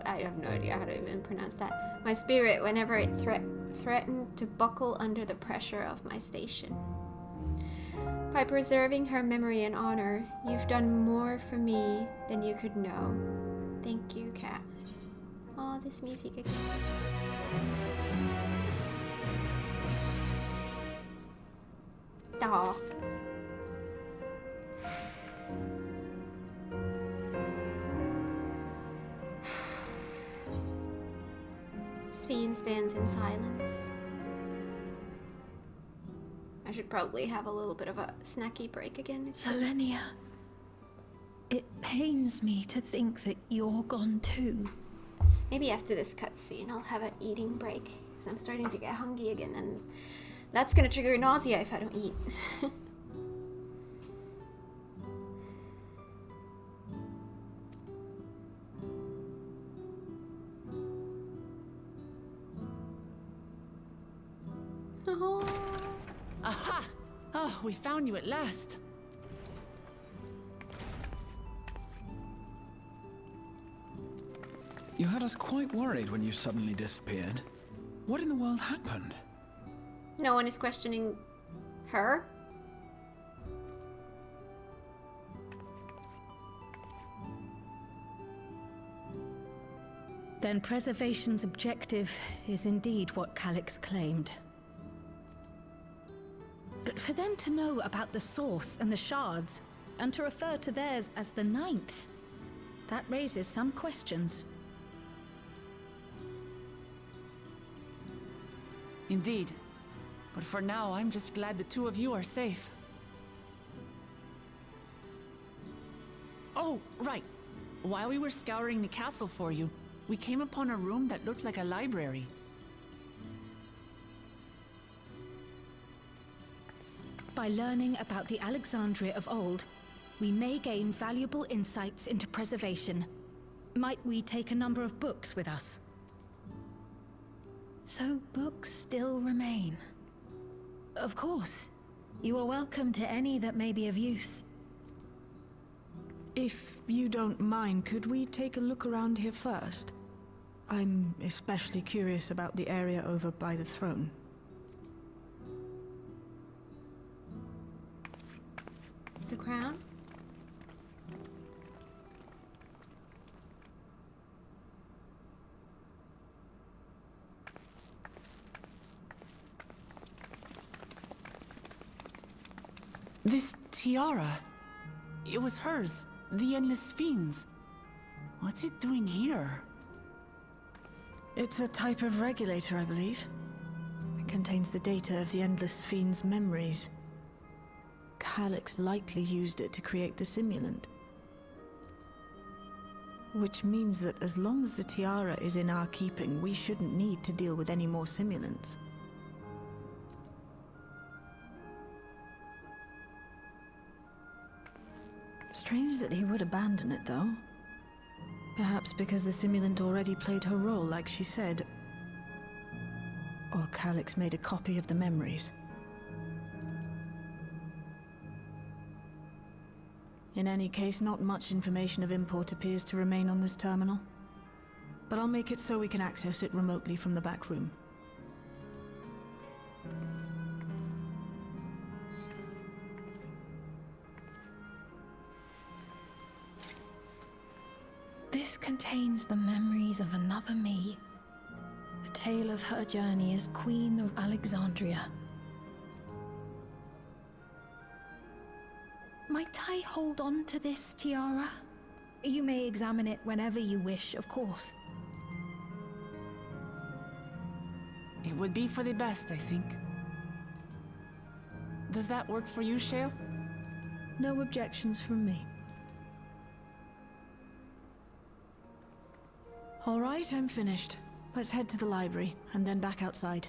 I have no idea how to even pronounce that, my spirit whenever it threatened to buckle under the pressure of my station. By preserving her memory and honor, you've done more for me than you could know. Thank you, Kat. Oh, this music again. Aw. Sphene stands in silence. I should probably have a little bit of a snacky break again. Zelenia, it pains me to think that you're gone too. Maybe after this cutscene I'll have an eating break, because I'm starting to get hungry again, and that's gonna trigger nausea if I don't eat. Oh. Aha! Oh, we found you at last. You had us quite worried when you suddenly disappeared. What in the world happened? No one is questioning her. Then preservation's objective is indeed what Calyx claimed. But for them to know about the source and the shards, and to refer to theirs as the ninth, that raises some questions. Indeed. But for now, I'm just glad the two of you are safe. Oh, right. While we were scouring the castle for you, we came upon a room that looked like a library. By learning about the Alexandria of old, we may gain valuable insights into preservation. Might we take a number of books with us? So books still remain. Of course. You are welcome to any that may be of use. If you don't mind, could we take a look around here first? I'm especially curious about the area over by the throne. The crown? This tiara, it was hers, the Endless Fiend's. What's it doing here? It's a type of regulator, I believe. It contains the data of the Endless Fiend's memories. Calyx likely used it to create the simulant. Which means that as long as the tiara is in our keeping, we shouldn't need to deal with any more simulants. Strange that he would abandon it, though. Perhaps because the simulant already played her role, like she said. Or Calyx made a copy of the memories. In any case, not much information of import appears to remain on this terminal. But I'll make it so we can access it remotely from the back room. This contains the memories of another me. The tale of her journey as Queen of Alexandria. Might I hold on to this tiara? You may examine it whenever you wish, of course. It would be for the best, I think. Does that work for you, Shale? No objections from me. All right, I'm finished. Let's head to the library, and then back outside.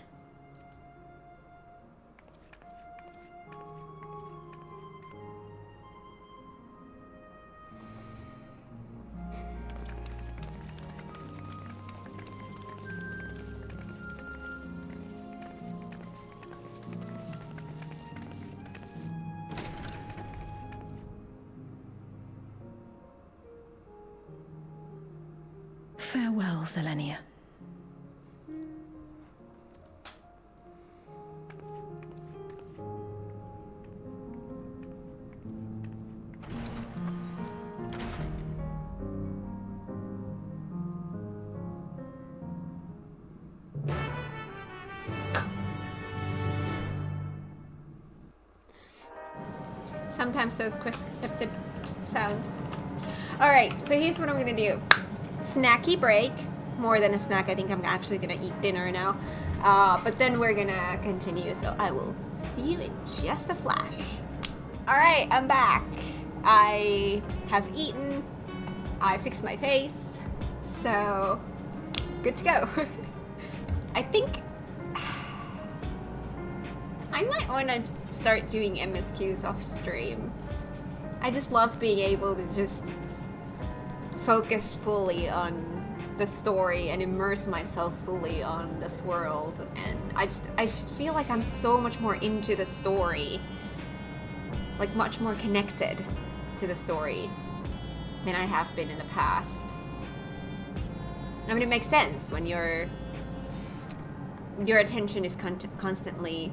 Farewell, Selenia. Sometimes those accepted sounds. Alright, so here's what I'm gonna do. Snacky break. More than a snack, I think I'm actually gonna eat dinner now. But then we're gonna continue, so I will see you in just a flash. Alright, I'm back. I have eaten. I fixed my face. So, good to go. I think I might want to start doing MSQs off stream. I just love being able to just focus fully on the story and immerse myself fully on this world, and I just feel like I'm so much more into the story, like much more connected to the story than I have been in the past. I mean, it makes sense when your attention is constantly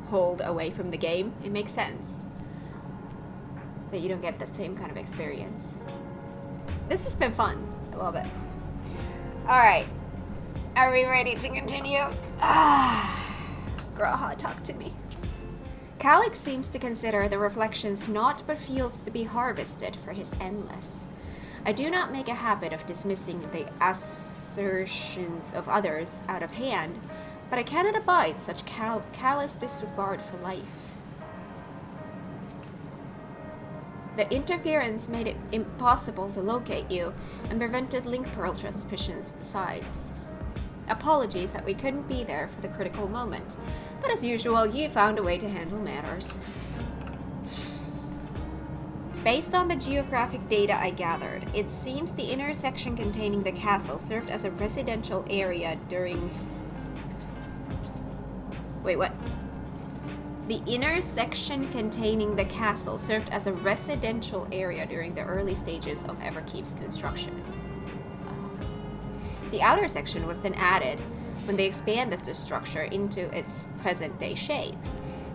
pulled away from the game. It makes sense that you don't get the same kind of experience. This has been fun. I love it. Alright. Are we ready to continue? Graha, talk to me. Calyx seems to consider the reflections not but fields to be harvested for his endless. I do not make a habit of dismissing the assertions of others out of hand, but I cannot abide such callous disregard for life. The interference made it impossible to locate you and prevented link pearl transmissions besides. Apologies that we couldn't be there for the critical moment, but as usual, you found a way to handle matters. Based on the geographic data I gathered, it seems the inner section containing the castle served as a residential area during... Wait, what? The inner section containing the castle served as a residential area during the early stages of Everkeep's construction. The outer section was then added when they expanded the structure into its present-day shape.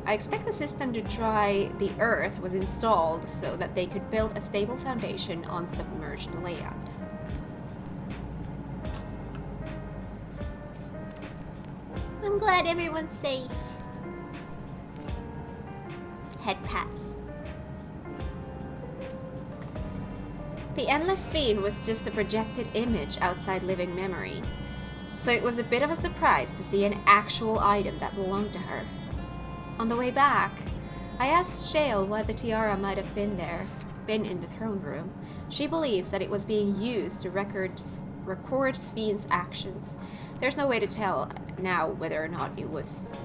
I expect the system to dry the earth was installed so that they could build a stable foundation on submerged land. I'm glad everyone's safe. Head pats. The Endless Fiend was just a projected image outside living memory, so it was a bit of a surprise to see an actual item that belonged to her. On the way back, I asked Shale why the tiara might have been in the throne room. She believes that it was being used to record Sfien's actions. There's no way to tell now whether or not it was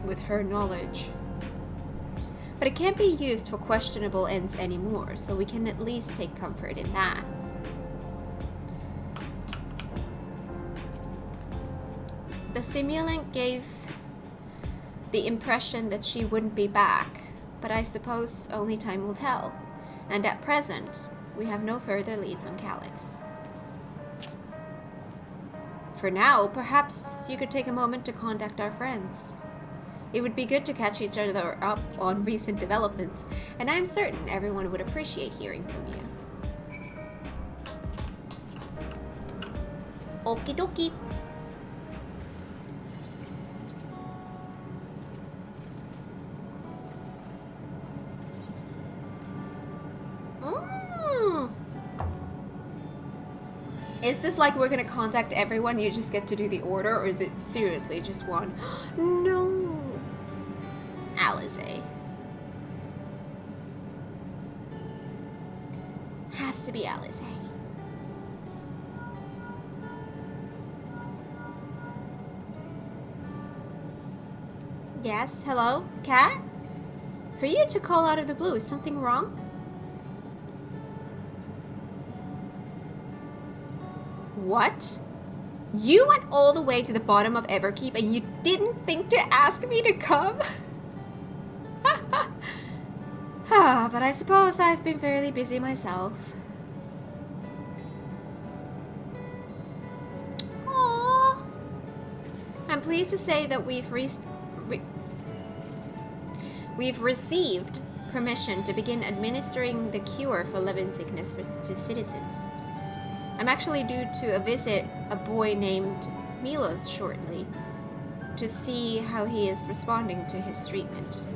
with her knowledge. But it can't be used for questionable ends anymore, so we can at least take comfort in that. The simulant gave the impression that she wouldn't be back, but I suppose only time will tell. And at present, we have no further leads on Calyx. For now, perhaps you could take a moment to contact our friends. It would be good to catch each other up on recent developments, and I'm certain everyone would appreciate hearing from you. Okie dokie. Is this like we're gonna contact everyone, you just get to do the order, or is it seriously just one? No. Alize. Has to be Alize. Yes, hello? Cat? For you to call out of the blue, is something wrong? What? You went all the way to the bottom of Everkeep and you didn't think to ask me to come? But I suppose I've been fairly busy myself. Aww. I'm pleased to say that we've received permission to begin administering the cure for living sickness to citizens. I'm actually due to visit a boy named Milos shortly to see how he is responding to his treatment.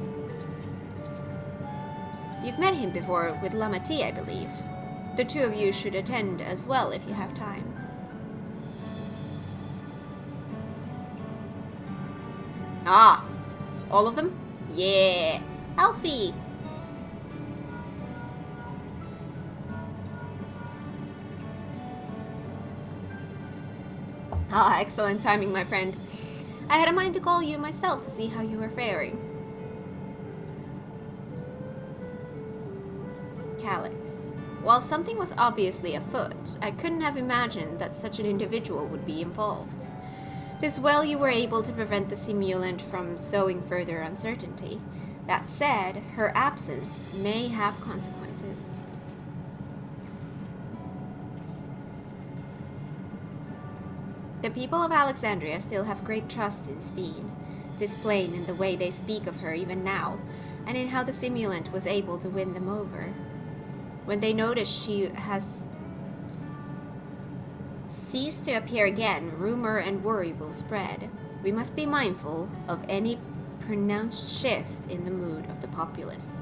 You've met him before with Lamati, I believe. The two of you should attend as well if you have time. Ah, all of them? Yeah, Alfie! Ah, excellent timing, my friend. I had a mind to call you myself to see how you were faring. Calyx. While something was obviously afoot, I couldn't have imagined that such an individual would be involved. This well you were able to prevent the simulant from sowing further uncertainty. That said, her absence may have consequences. The people of Alexandria still have great trust in Sphene, displayed in the way they speak of her even now, and in how the simulant was able to win them over. When they notice she has ceased to appear again, rumor and worry will spread. We must be mindful of any pronounced shift in the mood of the populace.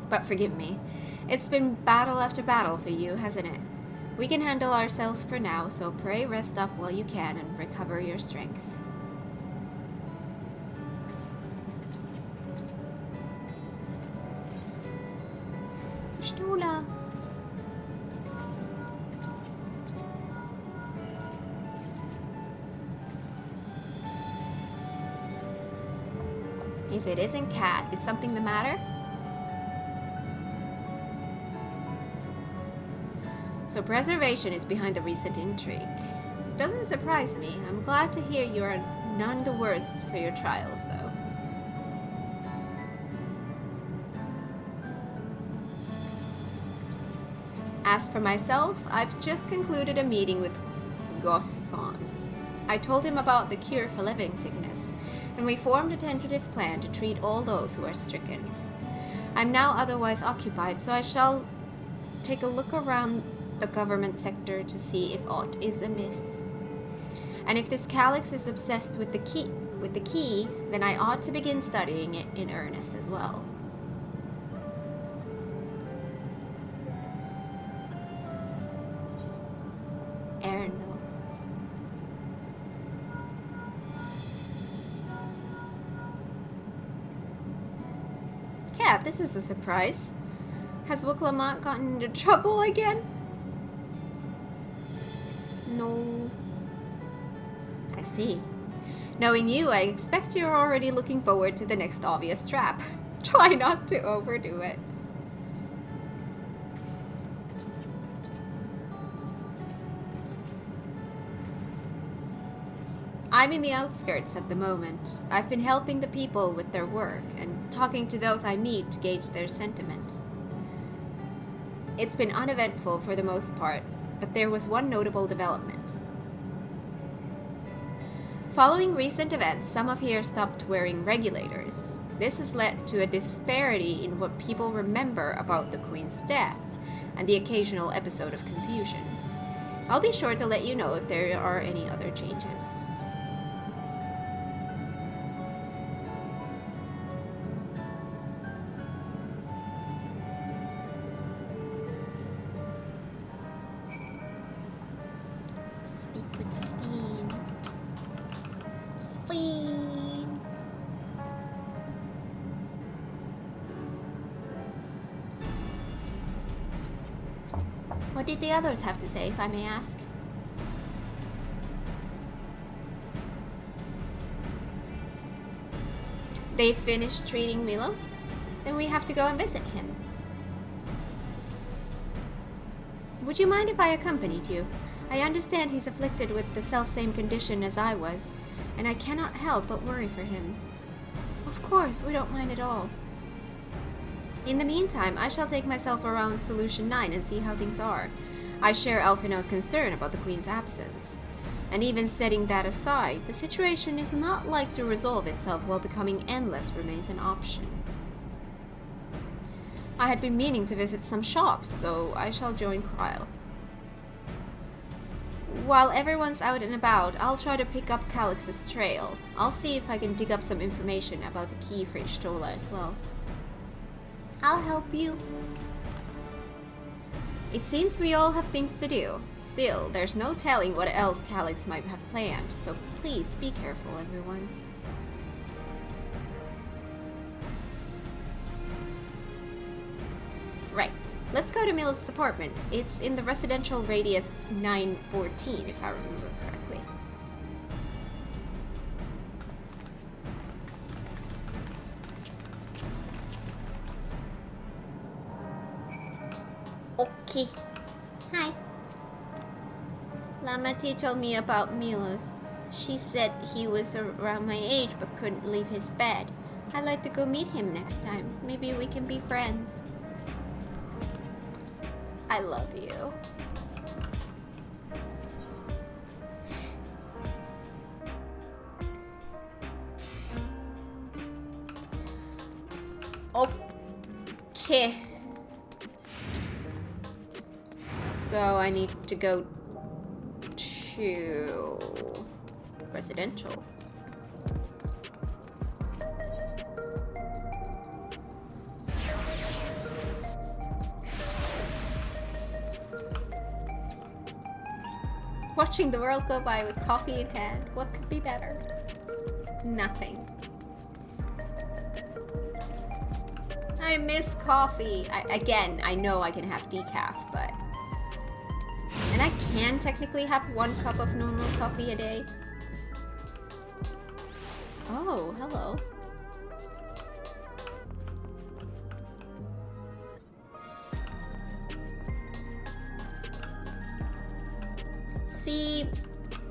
But forgive me, it's been battle after battle for you, hasn't it? We can handle ourselves for now, so pray rest up while you can and recover your strength. Stola. If it isn't Kat, is something the matter? So preservation is behind the recent intrigue. It doesn't surprise me. I'm glad to hear you are none the worse for your trials, though. As for myself, I've just concluded a meeting with Gosson. I told him about the cure for living sickness, and we formed a tentative plan to treat all those who are stricken. I'm now otherwise occupied, so I shall take a look around the government sector to see if aught is amiss. And if this Calyx is obsessed with the key, then I ought to begin studying it in earnest as well. Yeah, this is a surprise. Has Wuklamant gotten into trouble again? No. I see. Knowing you, I expect you're already looking forward to the next obvious trap. Try not to overdo it. I'm in the outskirts at the moment. I've been helping the people with their work and talking to those I meet to gauge their sentiment. It's been uneventful for the most part, but there was one notable development. Following recent events, some of here stopped wearing regulators. This has led to a disparity in what people remember about the Queen's death and the occasional episode of confusion. I'll be sure to let you know if there are any other changes. What did the others have to say, if I may ask? They finished treating Milos? Then we have to go and visit him. Would you mind if I accompanied you? I understand he's afflicted with the self-same condition as I was, and I cannot help but worry for him. Of course, we don't mind at all. In the meantime, I shall take myself around Solution 9 and see how things are. I share Alphinaud's concern about the Queen's absence. And even setting that aside, the situation is not like to resolve itself while becoming endless remains an option. I had been meaning to visit some shops, so I shall join Cryle. While everyone's out and about, I'll try to pick up Calyx's trail. I'll see if I can dig up some information about the key for Y'shtola as well. I'll help you. It seems we all have things to do. Still, there's no telling what else Calyx might have planned, so please be careful, everyone. Right, let's go to Milos' apartment. It's in the residential radius 914, if I remember correctly. Okay. Hi. Lamati told me about Milos. She said he was around my age but couldn't leave his bed. I'd like to go meet him next time. Maybe we can be friends. I love you. Okay. So I need to go to residential. Watching the world go by with coffee in hand. What could be better? Nothing. I miss coffee. Again, I know I can have decaf, but... And I can technically have 1 cup of normal coffee a day. Oh, hello. See,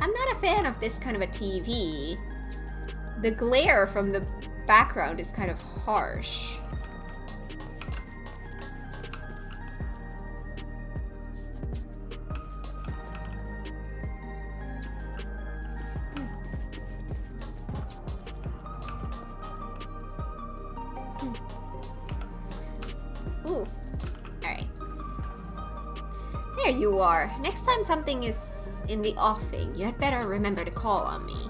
I'm not a fan of this kind of a TV. The glare from the background is kind of harsh. Ooh, alright. There you are. Next time something is in the offing, you had better remember to call on me.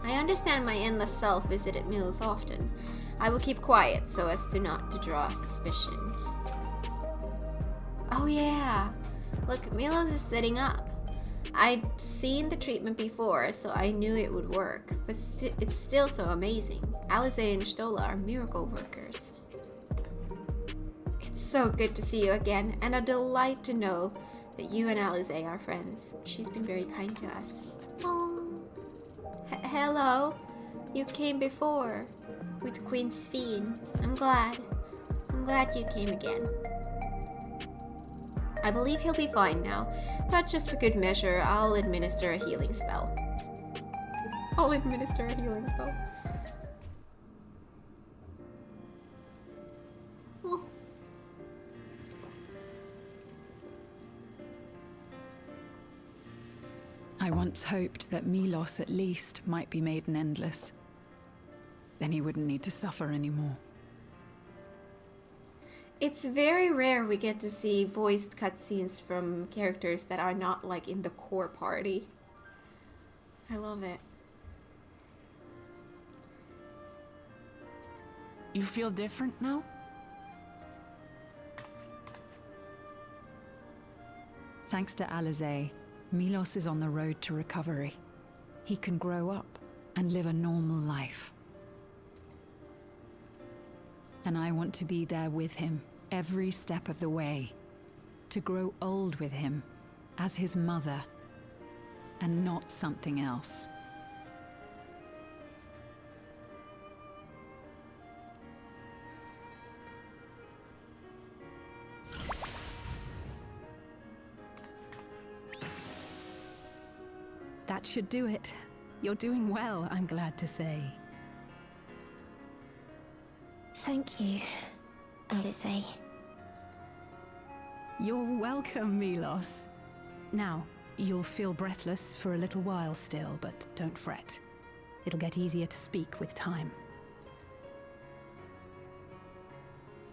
I understand my endless self visited Milos often. I will keep quiet so as to not to draw suspicion. Oh yeah, look, Milos is sitting up. I'd seen the treatment before, so I knew it would work, but it's still so amazing. Alize and Stola are miracle workers. It's so good to see you again, and a delight to know that you and Alize are friends. She's been very kind to us. Oh, hello. You came before with Queen Sphene. I'm glad you came again. I believe he'll be fine now, but just for good measure, I'll administer a healing spell. I'll administer a healing spell. Oh. I once hoped that Milos at least might be made an endless. Then he wouldn't need to suffer anymore. It's very rare we get to see voiced cutscenes from characters that are not like in the core party. I love it. You feel different now? Thanks to Alize, Milos is on the road to recovery. He can grow up and live a normal life. And I want to be there with him every step of the way. To grow old with him as his mother and not something else. That should do it. You're doing well, I'm glad to say. Thank you, Alize. You're welcome, Milos. Now, you'll feel breathless for a little while still, but don't fret. It'll get easier to speak with time.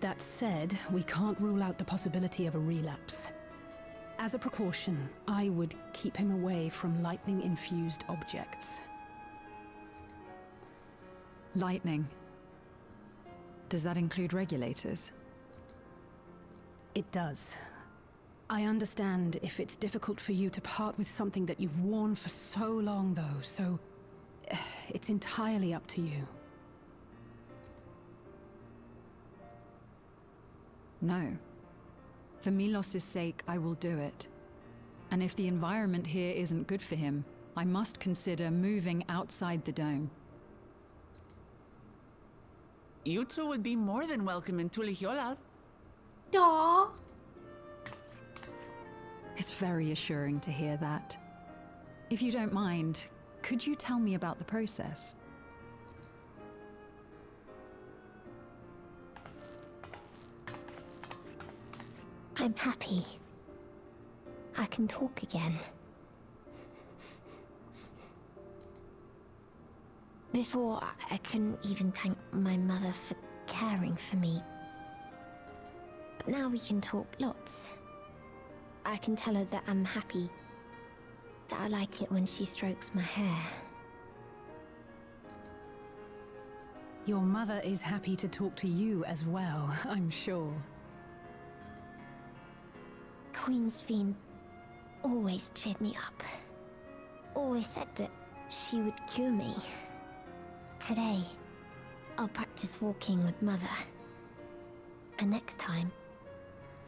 That said, we can't rule out the possibility of a relapse. As a precaution, I would keep him away from lightning-infused objects. Lightning. Does that include regulators? It does. I understand if it's difficult for you to part with something that you've worn for so long, though, so it's entirely up to you. No. For Milos' sake, I will do it. And if the environment here isn't good for him, I must consider moving outside the dome. You two would be more than welcome in Tulihyolal. Aww. It's very assuring to hear that. If you don't mind, could you tell me about the process? I'm happy. I can talk again. Before, I couldn't even thank my mother for caring for me. But now we can talk lots. I can tell her that I'm happy. That I like it when she strokes my hair. Your mother is happy to talk to you as well, I'm sure. Queen Sphene always cheered me up. Always said that she would cure me. Today, I'll practice walking with Mother. And next time,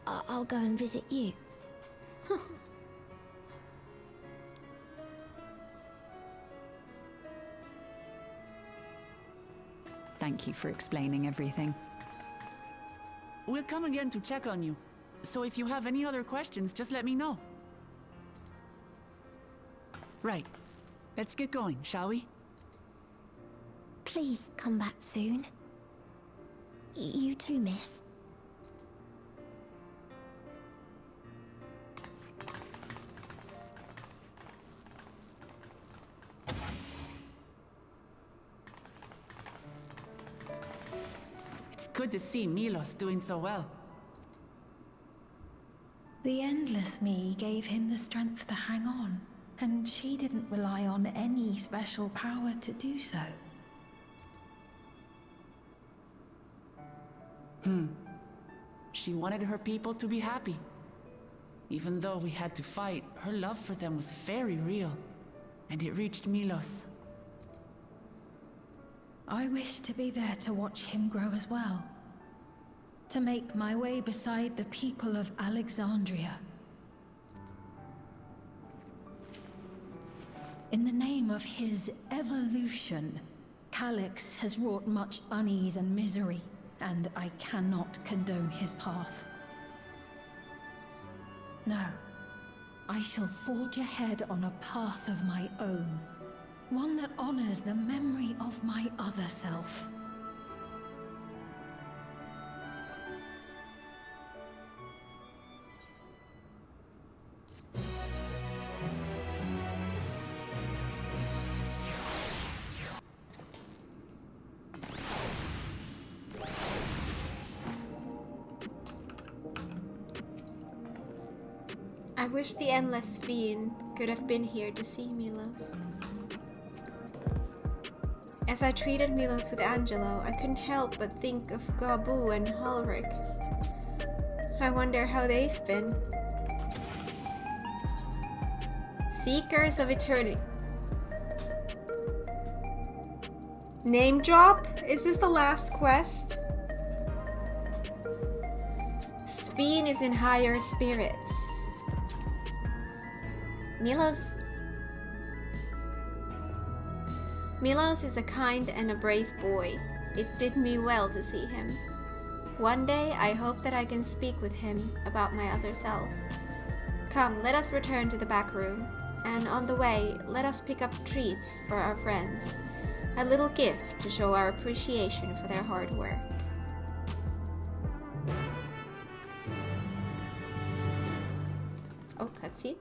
I'll go and visit you. Thank you for explaining everything. We'll come again to check on you. So if you have any other questions, just let me know. Right. Let's get going, shall we? Please come back soon. You too, miss. It's good to see Milos doing so well. The Endless Me gave him the strength to hang on, and she didn't rely on any special power to do so. She wanted her people to be happy. Even though we had to fight, her love for them was very real, and it reached Milos. I wish to be there to watch him grow as well. To make my way beside the people of Alexandria. In the name of his evolution, Calyx has wrought much unease and misery, and I cannot condone his path. No, I shall forge ahead on a path of my own, one that honors the memory of my other self. I wish the Endless Fiend could have been here to see Milos. As I treated Milos with Angelo, I couldn't help but think of Gabu and Ulrich. I wonder how they've been. Seekers of Eternity. Name drop? Is this the last quest? Sphene is in higher spirits. Milos is a kind and a brave boy. It did me well to see him. One day, I hope that I can speak with him about my other self. Come, let us return to the back room, and on the way, let us pick up treats for our friends. A little gift to show our appreciation for their hard work. Oh, cutscene.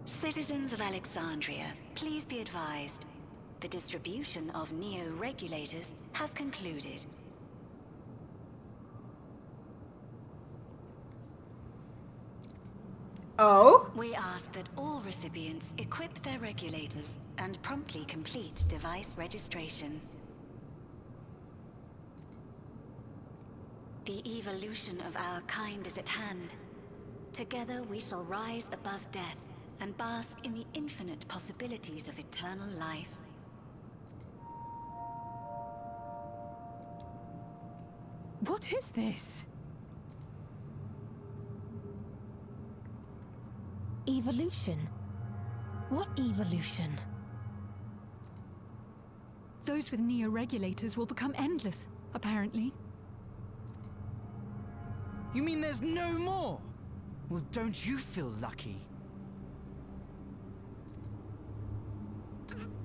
Citizens of Alexandria, please be advised. The distribution of neo-regulators has concluded. Oh? We ask that all recipients equip their regulators and promptly complete device registration. The evolution of our kind is at hand. Together we shall rise above death and bask in the infinite possibilities of eternal life. What is this? Evolution? What evolution? Those with neo-regulators will become endless, apparently. You mean there's no more? Well, don't you feel lucky?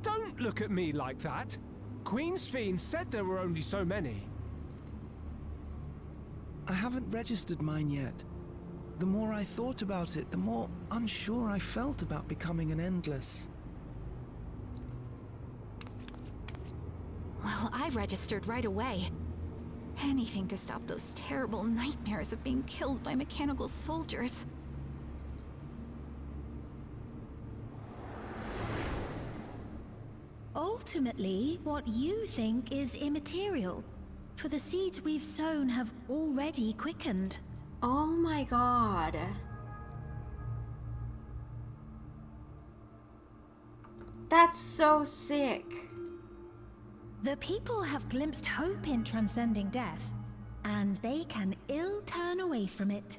Don't look at me like that. Queen's Fiend said there were only so many. I haven't registered mine yet. The more I thought about it, the more unsure I felt about becoming an Endless. Well, I registered right away. Anything to stop those terrible nightmares of being killed by mechanical soldiers. Ultimately, what you think is immaterial. For the seeds we've sown have already quickened. Oh my god. That's so sick. The people have glimpsed hope in transcending death, and they can ill turn away from it.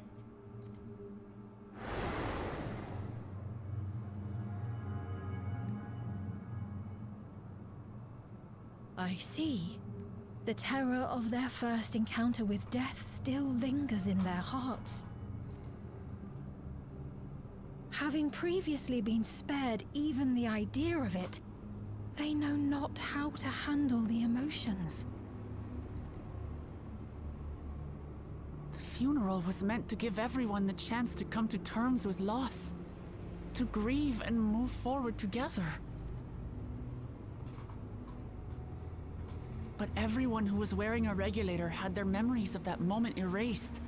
I see. The terror of their first encounter with death still lingers in their hearts. Having previously been spared even the idea of it, they know not how to handle the emotions. The funeral was meant to give everyone the chance to come to terms with loss, to grieve and move forward together. But everyone who was wearing a regulator had their memories of that moment erased.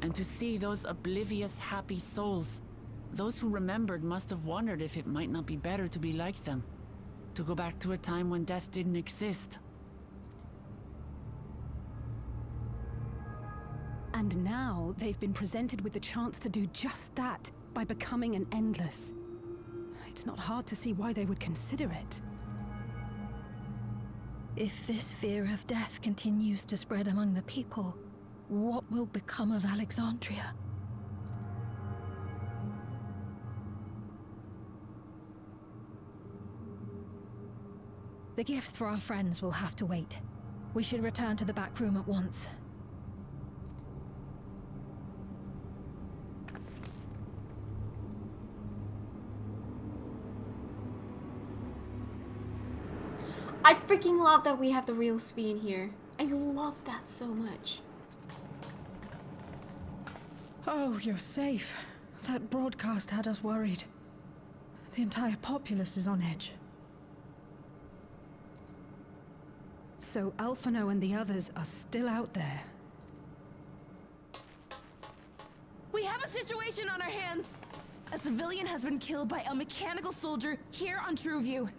And to see those oblivious, happy souls, those who remembered must have wondered if it might not be better to be like them, to go back to a time when death didn't exist. And now they've been presented with the chance to do just that by becoming an Endless. It's not hard to see why they would consider it. If this fear of death continues to spread among the people, what will become of Alexandria? The gifts for our friends will have to wait. We should return to the back room at once. I freaking love that we have the real Speen here. I love that so much. Oh, you're safe. That broadcast had us worried. The entire populace is on edge. So Alphino and the others are still out there. We have a situation on our hands! A civilian has been killed by a mechanical soldier here on Trueview.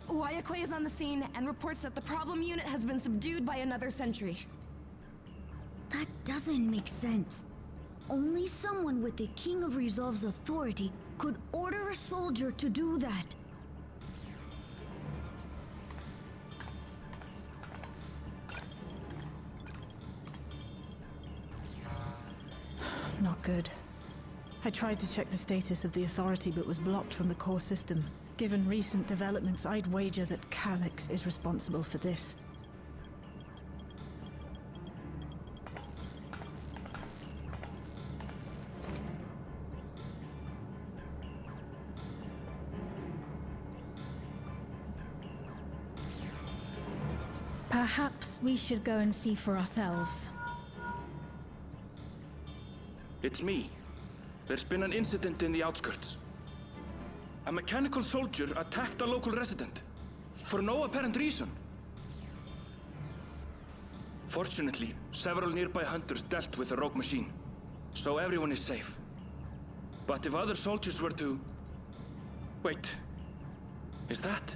Wayakoi is on the scene and reports that the problem unit has been subdued by another sentry. That doesn't make sense. Only someone with the King of Resolve's authority could order a soldier to do that. Not good. I tried to check the status of the authority but was blocked from the core system. Given recent developments, I'd wager that Calyx is responsible for this. Perhaps we should go and see for ourselves. It's me. There's been an incident in the outskirts. A mechanical soldier attacked a local resident, for no apparent reason. Fortunately, several nearby hunters dealt with the rogue machine, so everyone is safe. But if other soldiers were to... Wait, is that...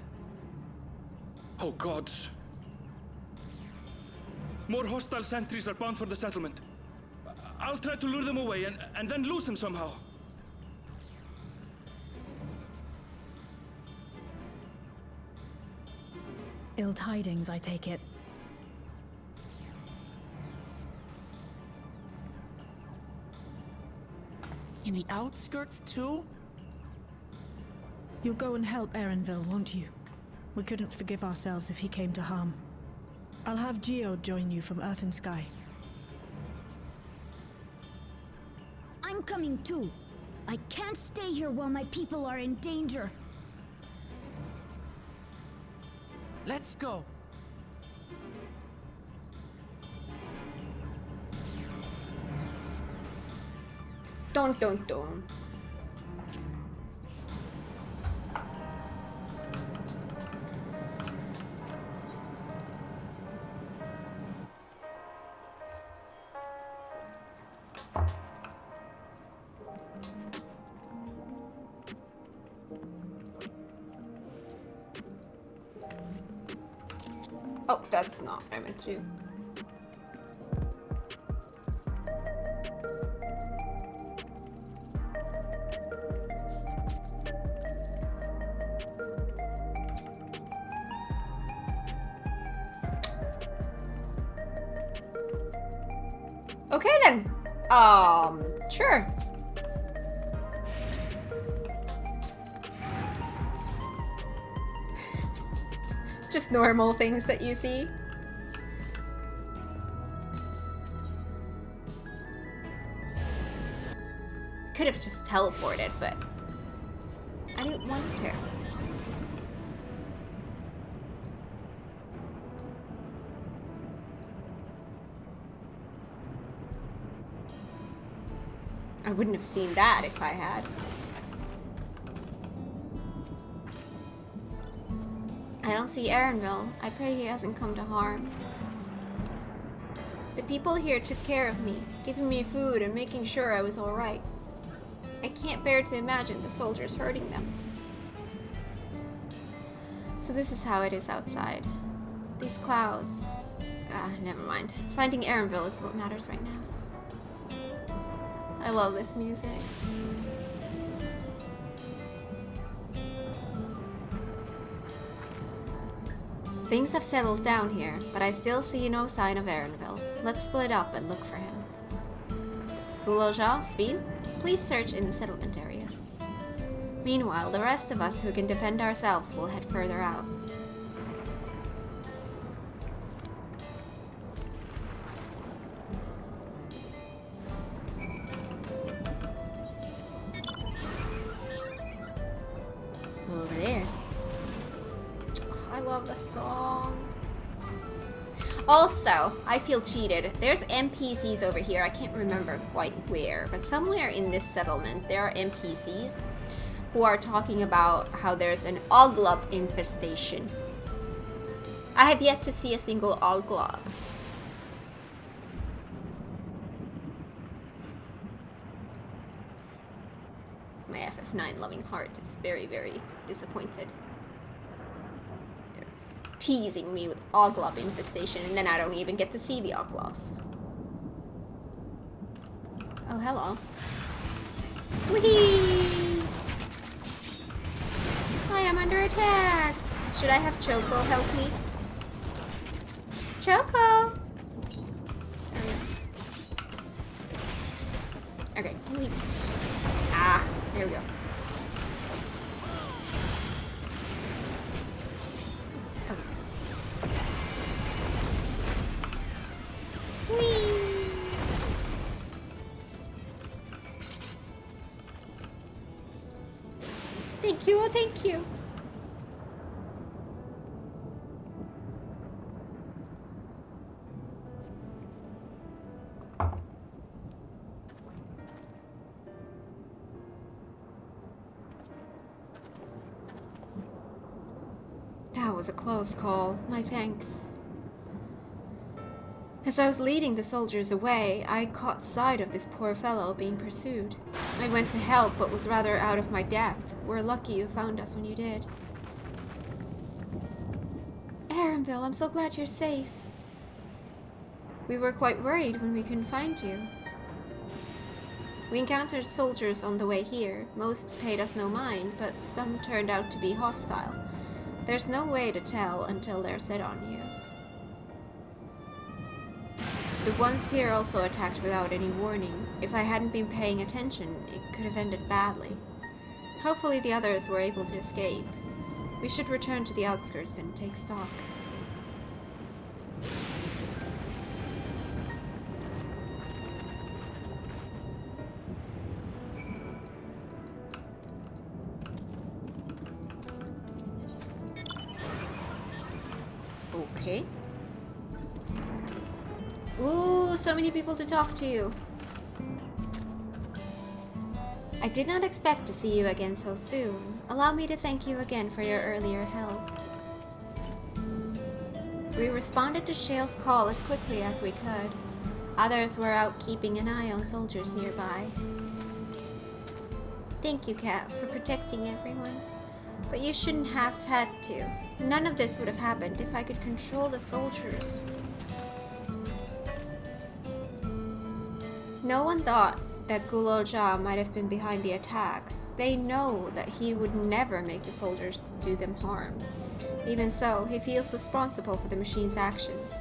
Oh gods. More hostile sentries are bound for the settlement. I'll try to lure them away and then lose them somehow. Ill tidings, I take it. In the outskirts too? You'll go and help Erenville, won't you? We couldn't forgive ourselves if he came to harm. I'll have Geo join you from Earth and Sky. I'm coming too. I can't stay here while my people are in danger. Let's go. Dun dun dun. Oh, that's not what I meant to do. Okay then. Sure. Just normal things that you see. Could have just teleported, but I didn't want to. I wouldn't have seen that if I had. I don't see Erenville. I pray he hasn't come to harm. The people here took care of me, giving me food and making sure I was alright. I can't bear to imagine the soldiers hurting them. So this is how it is outside. These clouds... never mind. Finding Erenville is what matters right now. I love this music. Things have settled down here, but I still see no sign of Erenville. Let's split up and look for him. Kulozha, Sveen, please search in the settlement area. Meanwhile, the rest of us who can defend ourselves will head further out. Over there. I love the song. Also, I feel cheated. There's NPCs over here. I can't remember quite where, but somewhere in this settlement there are NPCs who are talking about how there's an Oglob infestation. I have yet to see a single Oglob. My FF9 loving heart is very, very disappointed. Teasing me with Oglob infestation, and then I don't even get to see the Oglobs. Oh, hello. Whee! I am under attack! Should I have Choco help me? Choco! Okay, leave. Ah, there we go. Thank you, oh thank you. That was a close call. My thanks. As I was leading the soldiers away, I caught sight of this poor fellow being pursued. I went to help, but was rather out of my depth. We're lucky you found us when you did. Erenville, I'm so glad you're safe. We were quite worried when we couldn't find you. We encountered soldiers on the way here. Most paid us no mind, but some turned out to be hostile. There's no way to tell until they're set on you. The ones here also attacked without any warning. if I hadn't been paying attention, it could have ended badly. Hopefully the others were able to escape. We should return to the outskirts and take stock. Okay. Ooh, so many people to talk to. I did not expect to see you again so soon. Allow me to thank you again for your earlier help. We responded to Shale's call as quickly as we could. Others were out keeping an eye on soldiers nearby. Thank you, Kat, for protecting everyone. But you shouldn't have had to. None of this would have happened if I could control the soldiers. No one thought that Gulolja might have been behind the attacks. They know that he would never make the soldiers do them harm. Even so, he feels responsible for the machine's actions.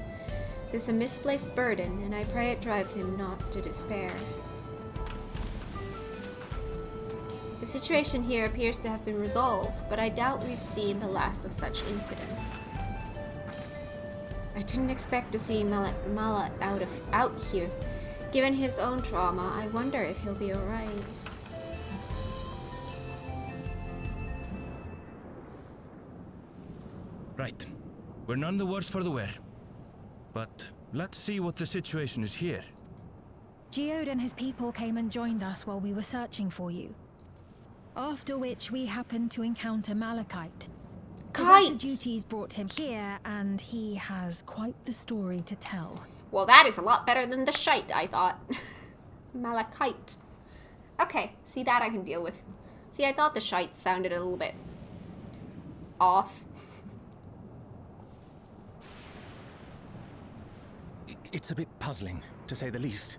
This is a misplaced burden, and I pray it drives him not to despair. The situation here appears to have been resolved, but I doubt we've seen the last of such incidents. I didn't expect to see Mallet out here. Given his own trauma, I wonder if he'll be alright. Right. We're none the worse for the wear. But let's see what the situation is here. Geode and his people came and joined us while we were searching for you. After which we happened to encounter MagiKat. Possessor duties brought him here, and he has quite the story to tell. Well, that is a lot better than the shite, I thought. MagiKat. Okay, see, that I can deal with. See, I thought the shite sounded a little bit off. It's a bit puzzling, to say the least.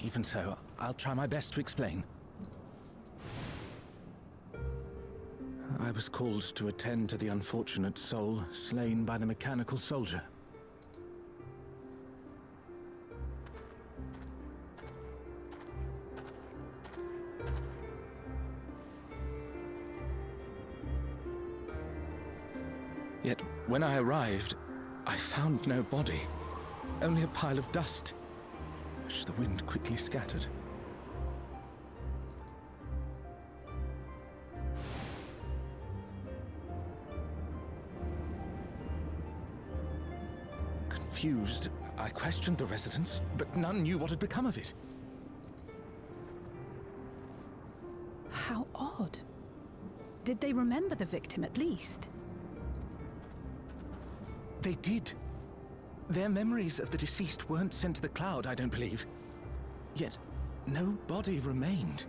Even so, I'll try my best to explain. I was called to attend to the unfortunate soul slain by the mechanical soldier. Yet, when I arrived, I found no body. Only a pile of dust, which the wind quickly scattered. Confused, I questioned the residents, but none knew what had become of it. How odd. Did they remember the victim at least? They did. Their memories of the deceased weren't sent to the cloud, I don't believe. Yet, no body remained.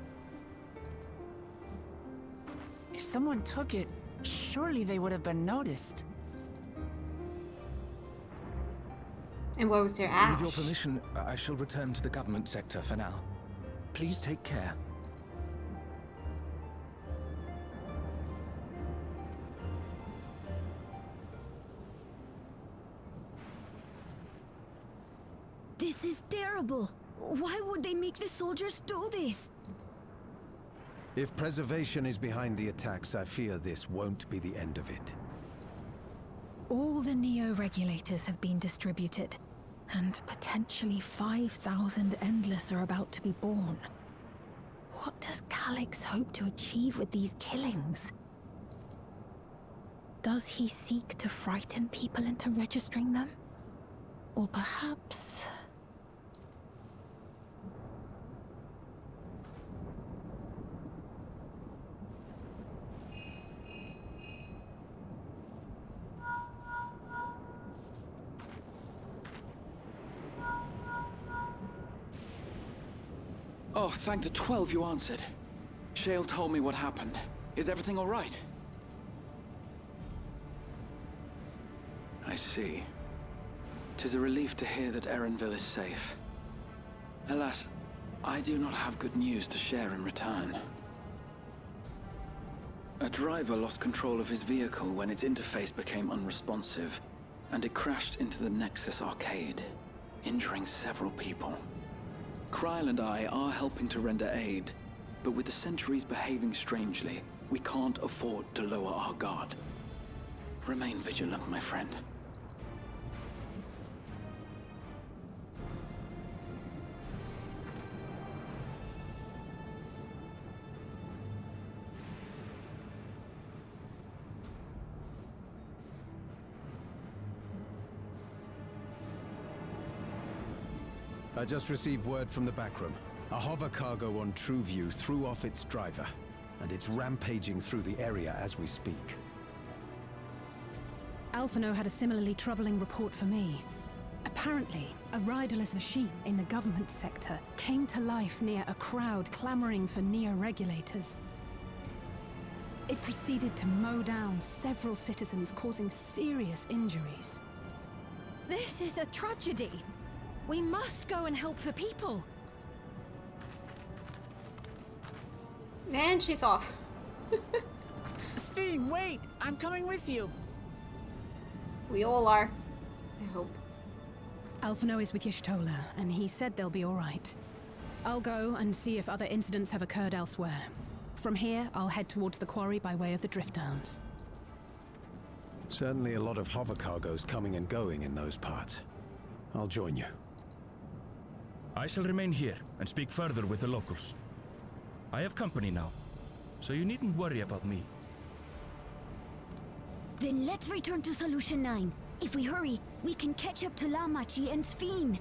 If someone took it, surely they would have been noticed. And what was their ash? With your permission, I shall return to the government sector for now. Please take care. This is terrible. Why would they make the soldiers do this? If preservation is behind the attacks, I fear this won't be the end of it. All the Neo-regulators have been distributed, and potentially 5,000 Endless are about to be born. What does Calyx hope to achieve with these killings? Does he seek to frighten people into registering them? Or perhaps... Oh, thank the 12 you answered. Shale told me what happened. Is everything all right? I see. 'Tis a relief to hear that Erenville is safe. Alas, I do not have good news to share in return. A driver lost control of his vehicle when its interface became unresponsive, and it crashed into the Nexus arcade, injuring several people. Kryl and I are helping to render aid, but with the Sentries behaving strangely, we can't afford to lower our guard. Remain vigilant, my friend. I just received word from the backroom. A hover cargo on TrueView threw off its driver, and it's rampaging through the area as we speak. Alphino had a similarly troubling report for me. Apparently, a riderless machine in the government sector came to life near a crowd clamoring for neo-regulators. It proceeded to mow down several citizens, causing serious injuries. This is a tragedy. We must go and help the people. And she's off. Sphene, wait! I'm coming with you. We all are. I hope. Alphino is with Y'shtola, and he said they'll be all right. I'll go and see if other incidents have occurred elsewhere. From here, I'll head towards the quarry by way of the Drift Downs. Certainly a lot of hover cargoes coming and going in those parts. I'll join you. I shall remain here and speak further with the locals. I have company now, so you needn't worry about me. Then let's return to Solution 9. If we hurry, we can catch up to Lamachi and Sphene.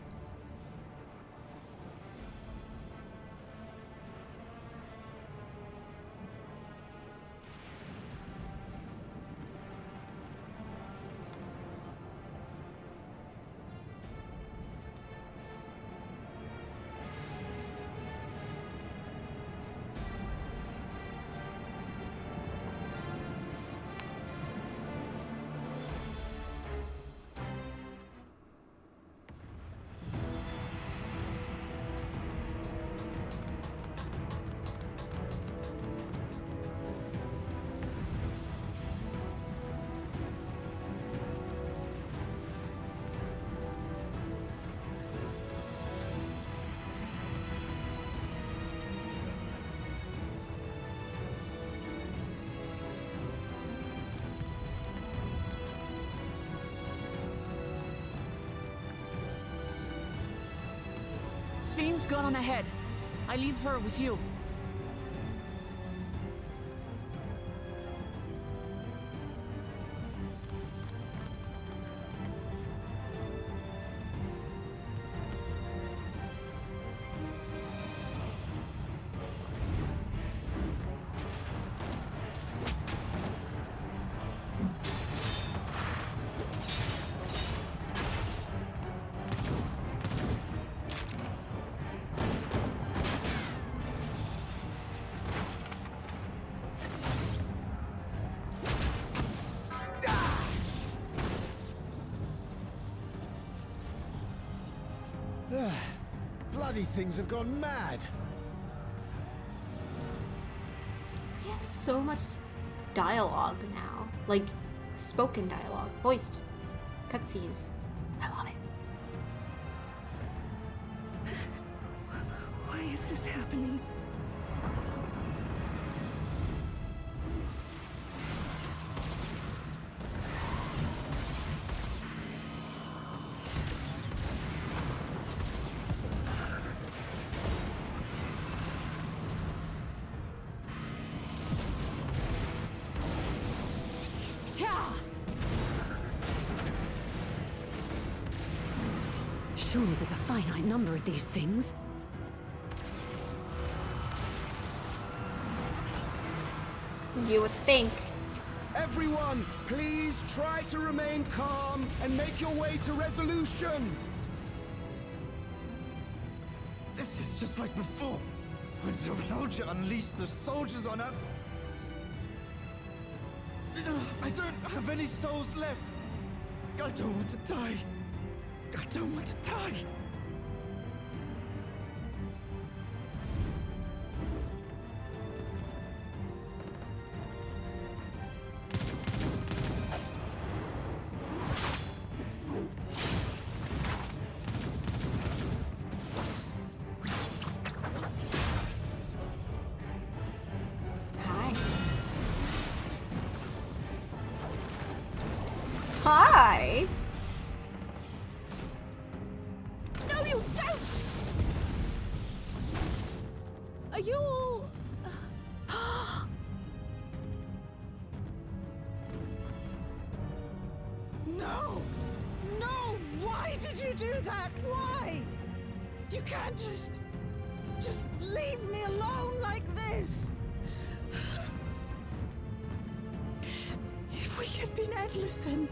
Sphene's gone on ahead. I leave her with you. Bloody things have gone mad. We have so much dialogue now. Like, spoken dialogue. Voiced. Cutscenes. I love it. Why is this happening? Surely there's a finite number of these things. You would think. Everyone, please try to remain calm and make your way to resolution. This is just like before, when Zeralja unleashed the soldiers on us. I don't have any souls left. I don't want to die. I don't want to die. Hi! No, you don't! Are you all... No! No! Why did you do that? Why? You can't just leave me alone like this! If we had been endless, then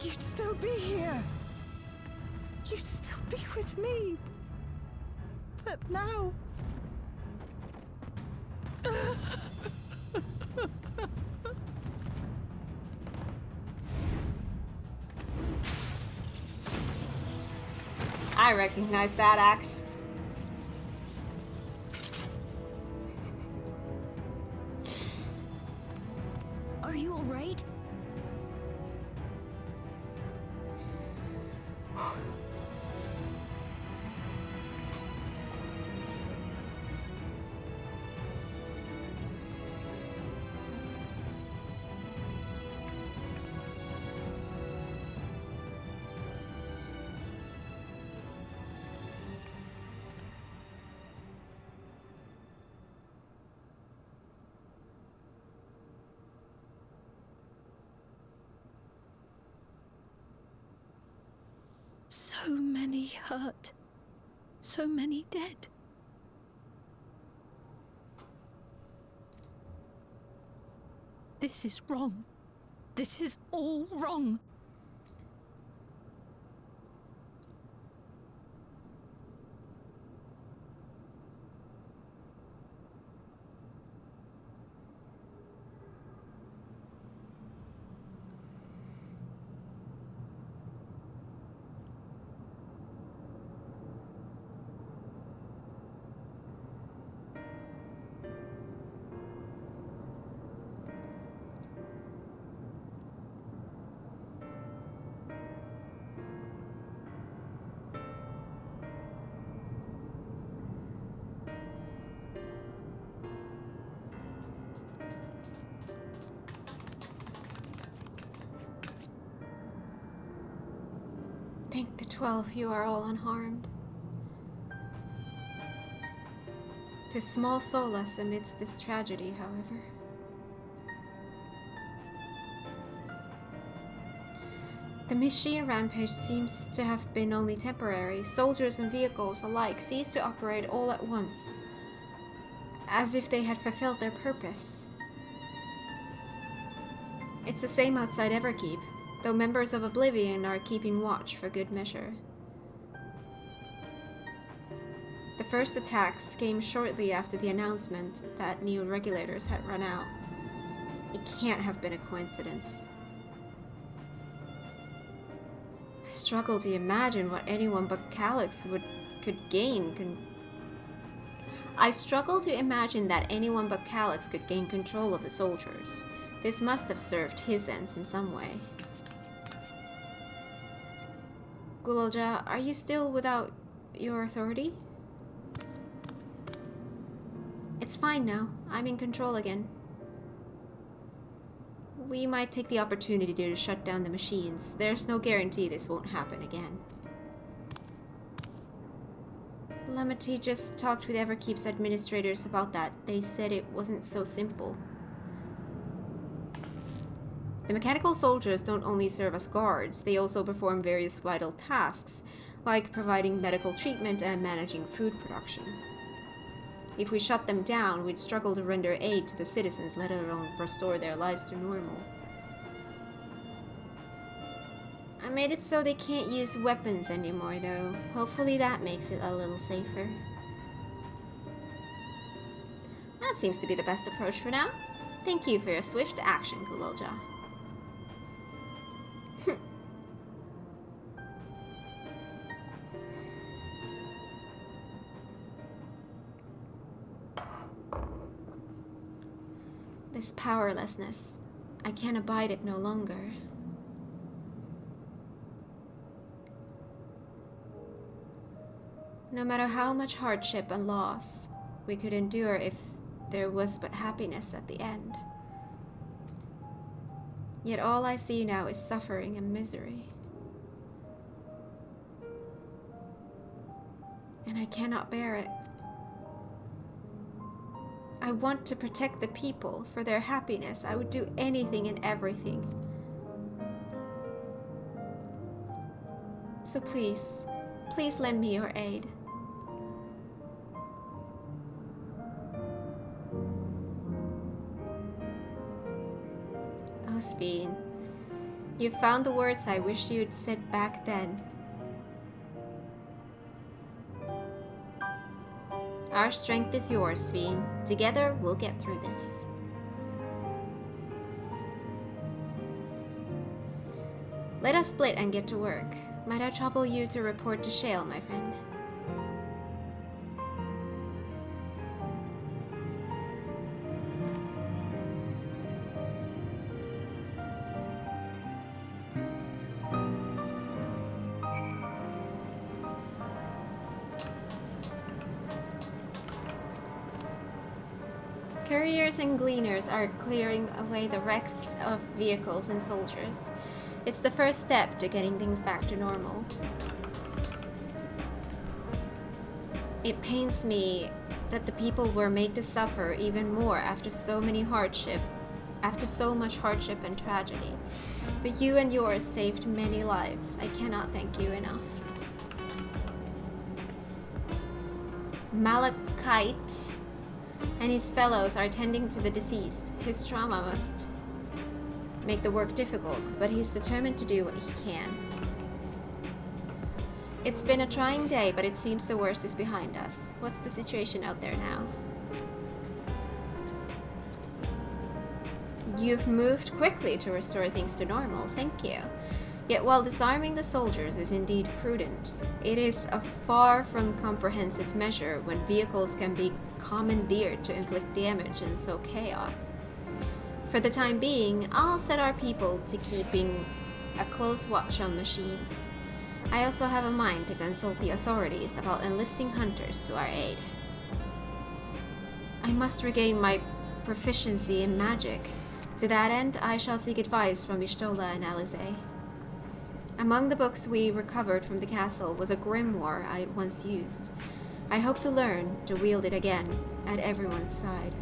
you'd still be here. You'd still be with me. But now... I recognize that axe. Are you alright? So many hurt. So many dead. This is wrong. This is all wrong. Thank the 12 you are all unharmed. To small solace amidst this tragedy, however. The machine rampage seems to have been only temporary. Soldiers and vehicles alike ceased to operate all at once, as if they had fulfilled their purpose. It's the same outside Everkeep, though members of Oblivion are keeping watch for good measure. The first attacks came shortly after the announcement that new regulators had run out. It can't have been a coincidence. I struggle to imagine what anyone but Calyx could gain. I struggle to imagine that anyone but Calyx could gain control of the soldiers. This must have served his ends in some way. Gulolja, are you still without your authority? It's fine now. I'm in control again. We might take the opportunity to shut down the machines. There's no guarantee this won't happen again. Lamity just talked with Everkeep's administrators about that. They said it wasn't so simple. The mechanical soldiers don't only serve as guards, they also perform various vital tasks, like providing medical treatment and managing food production. If we shut them down, we'd struggle to render aid to the citizens, let alone restore their lives to normal. I made it so they can't use weapons anymore, though. Hopefully that makes it a little safer. That seems to be the best approach for now. Thank you for your swift action, Gulolja. This powerlessness, I can't abide it no longer. No matter how much hardship and loss we could endure if there was but happiness at the end. Yet all I see now is suffering and misery. And I cannot bear it. I want to protect the people. For their happiness, I would do anything and everything. So please, please lend me your aid. Oh, Sveen, you found the words I wish you'd said back then. Our strength is yours, Sveen. Together, we'll get through this. Let us split and get to work. Might I trouble you to report to Shale, my friend? Couriers and gleaners are clearing away the wrecks of vehicles and soldiers. It's the first step to getting things back to normal. It pains me that the people were made to suffer even more after so much hardship and tragedy. But you and yours saved many lives. I cannot thank you enough. MagiKat and his fellows are tending to the deceased. His trauma must make the work difficult, but he's determined to do what he can. It's been a trying day, but it seems the worst is behind us. What's the situation out there now? You've moved quickly to restore things to normal, thank you. Yet while disarming the soldiers is indeed prudent, it is a far from comprehensive measure when vehicles can be commandeered to inflict damage and sow chaos. For the time being, I'll set our people to keeping a close watch on machines. I also have a mind to consult the authorities about enlisting hunters to our aid. I must regain my proficiency in magic. To that end, I shall seek advice from Y'shtola and Alizé. Among the books we recovered from the castle was a grimoire I once used. I hope to learn to wield it again at everyone's side.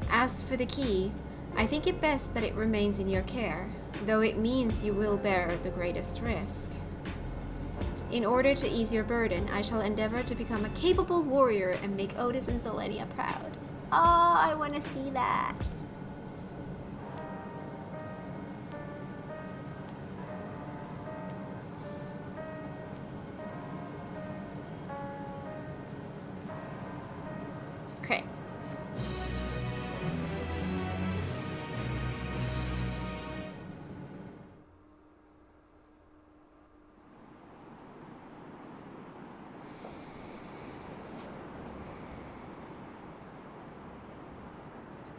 As for the key, I think it best that it remains in your care, though it means you will bear the greatest risk. In order to ease your burden, I shall endeavor to become a capable warrior and make Otis and Selenia proud. Oh, I want to see that. Okay.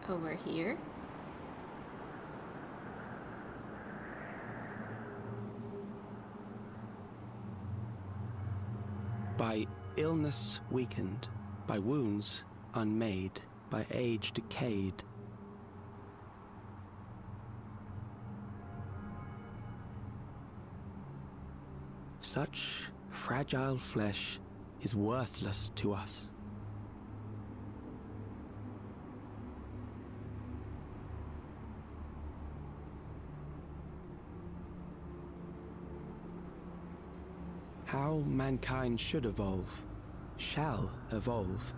Over here. By illness weakened, by wounds unmade, by age decayed. Such fragile flesh is worthless to us. How mankind should evolve, shall evolve.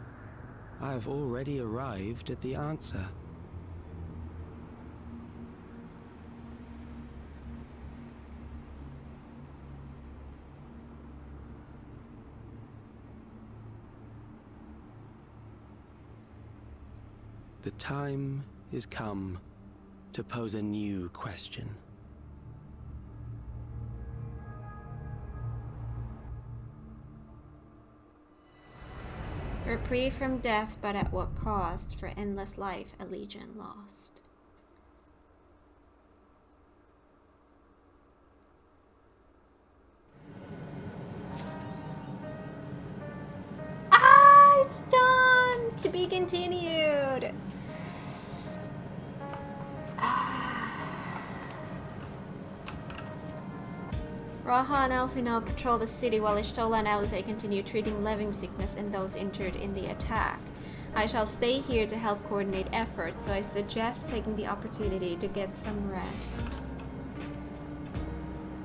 I have already arrived at the answer. The time is come to pose a new question. Reprieve from death, but at what cost? For endless life, a legion lost. Ah, it's done! To be continued! Ah. Raha and Alfino patrol the city while Ishtola and Alisaie continue treating living sickness and those injured in the attack. I shall stay here to help coordinate efforts, so I suggest taking the opportunity to get some rest.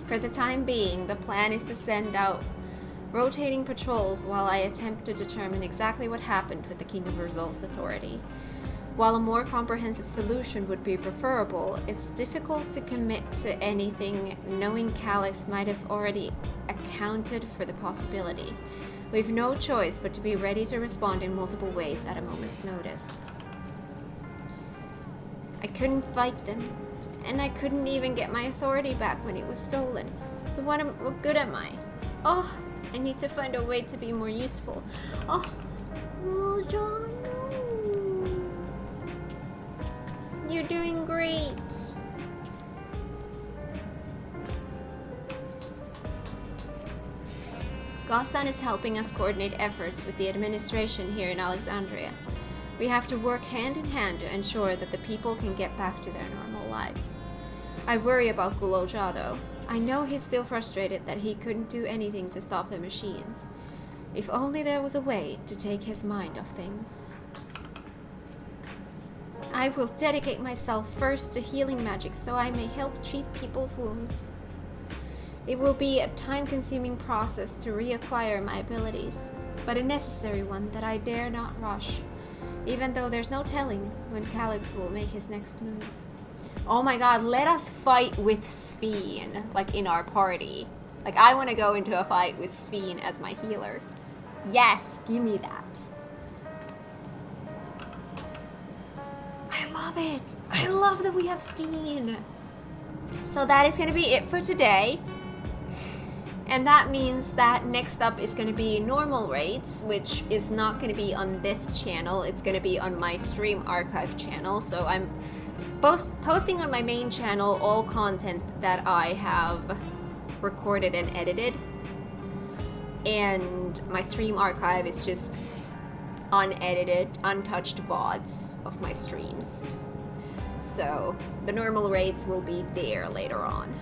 For the time being, the plan is to send out rotating patrols while I attempt to determine exactly what happened with the King of Resolve's authority. While a more comprehensive solution would be preferable, it's difficult to commit to anything knowing Calyx might have already accounted for the possibility. We've no choice but to be ready to respond in multiple ways at a moment's notice. I couldn't fight them, and I couldn't even get my authority back when it was stolen. So what good am I? Oh, I need to find a way to be more useful. Oh, John. You're doing great. Ghassan is helping us coordinate efforts with the administration here in Alexandria. We have to work hand in hand to ensure that the people can get back to their normal lives. I worry about Guloja though. I know he's still frustrated that he couldn't do anything to stop the machines. If only there was a way to take his mind off things. I will dedicate myself first to healing magic so I may help treat people's wounds. It will be a time-consuming process to reacquire my abilities, but a necessary one that I dare not rush, even though there's no telling when Calyx will make his next move. Oh my god, let us fight with Sphene, like in our party. Like, I want to go into a fight with Sphene as my healer. Yes, give me that. I love it. I love that we have Sphene. So that is going to be it for today. And that means that next up is going to be normal raids, which is not going to be on this channel. It's going to be on my stream archive channel. So I'm posting on my main channel all content that I have recorded and edited. And my stream archive is just unedited, untouched VODs of my streams. So the normal raids will be there later on.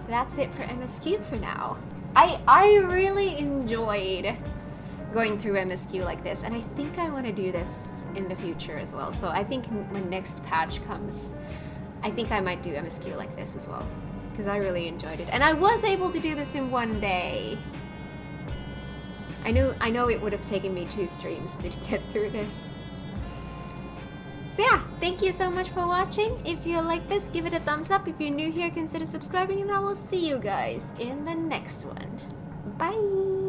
That's it for MSQ for now. I really enjoyed going through MSQ like this, and I think I want to do this in the future as well. So I think when next patch comes, I think I might do MSQ like this as well, because I really enjoyed it. And I was able to do this in one day. I know it would have taken me 2 streams to get through this. So yeah, thank you so much for watching. If you like this, give it a thumbs up. If you're new here, consider subscribing, and I will see you guys in the next one. Bye!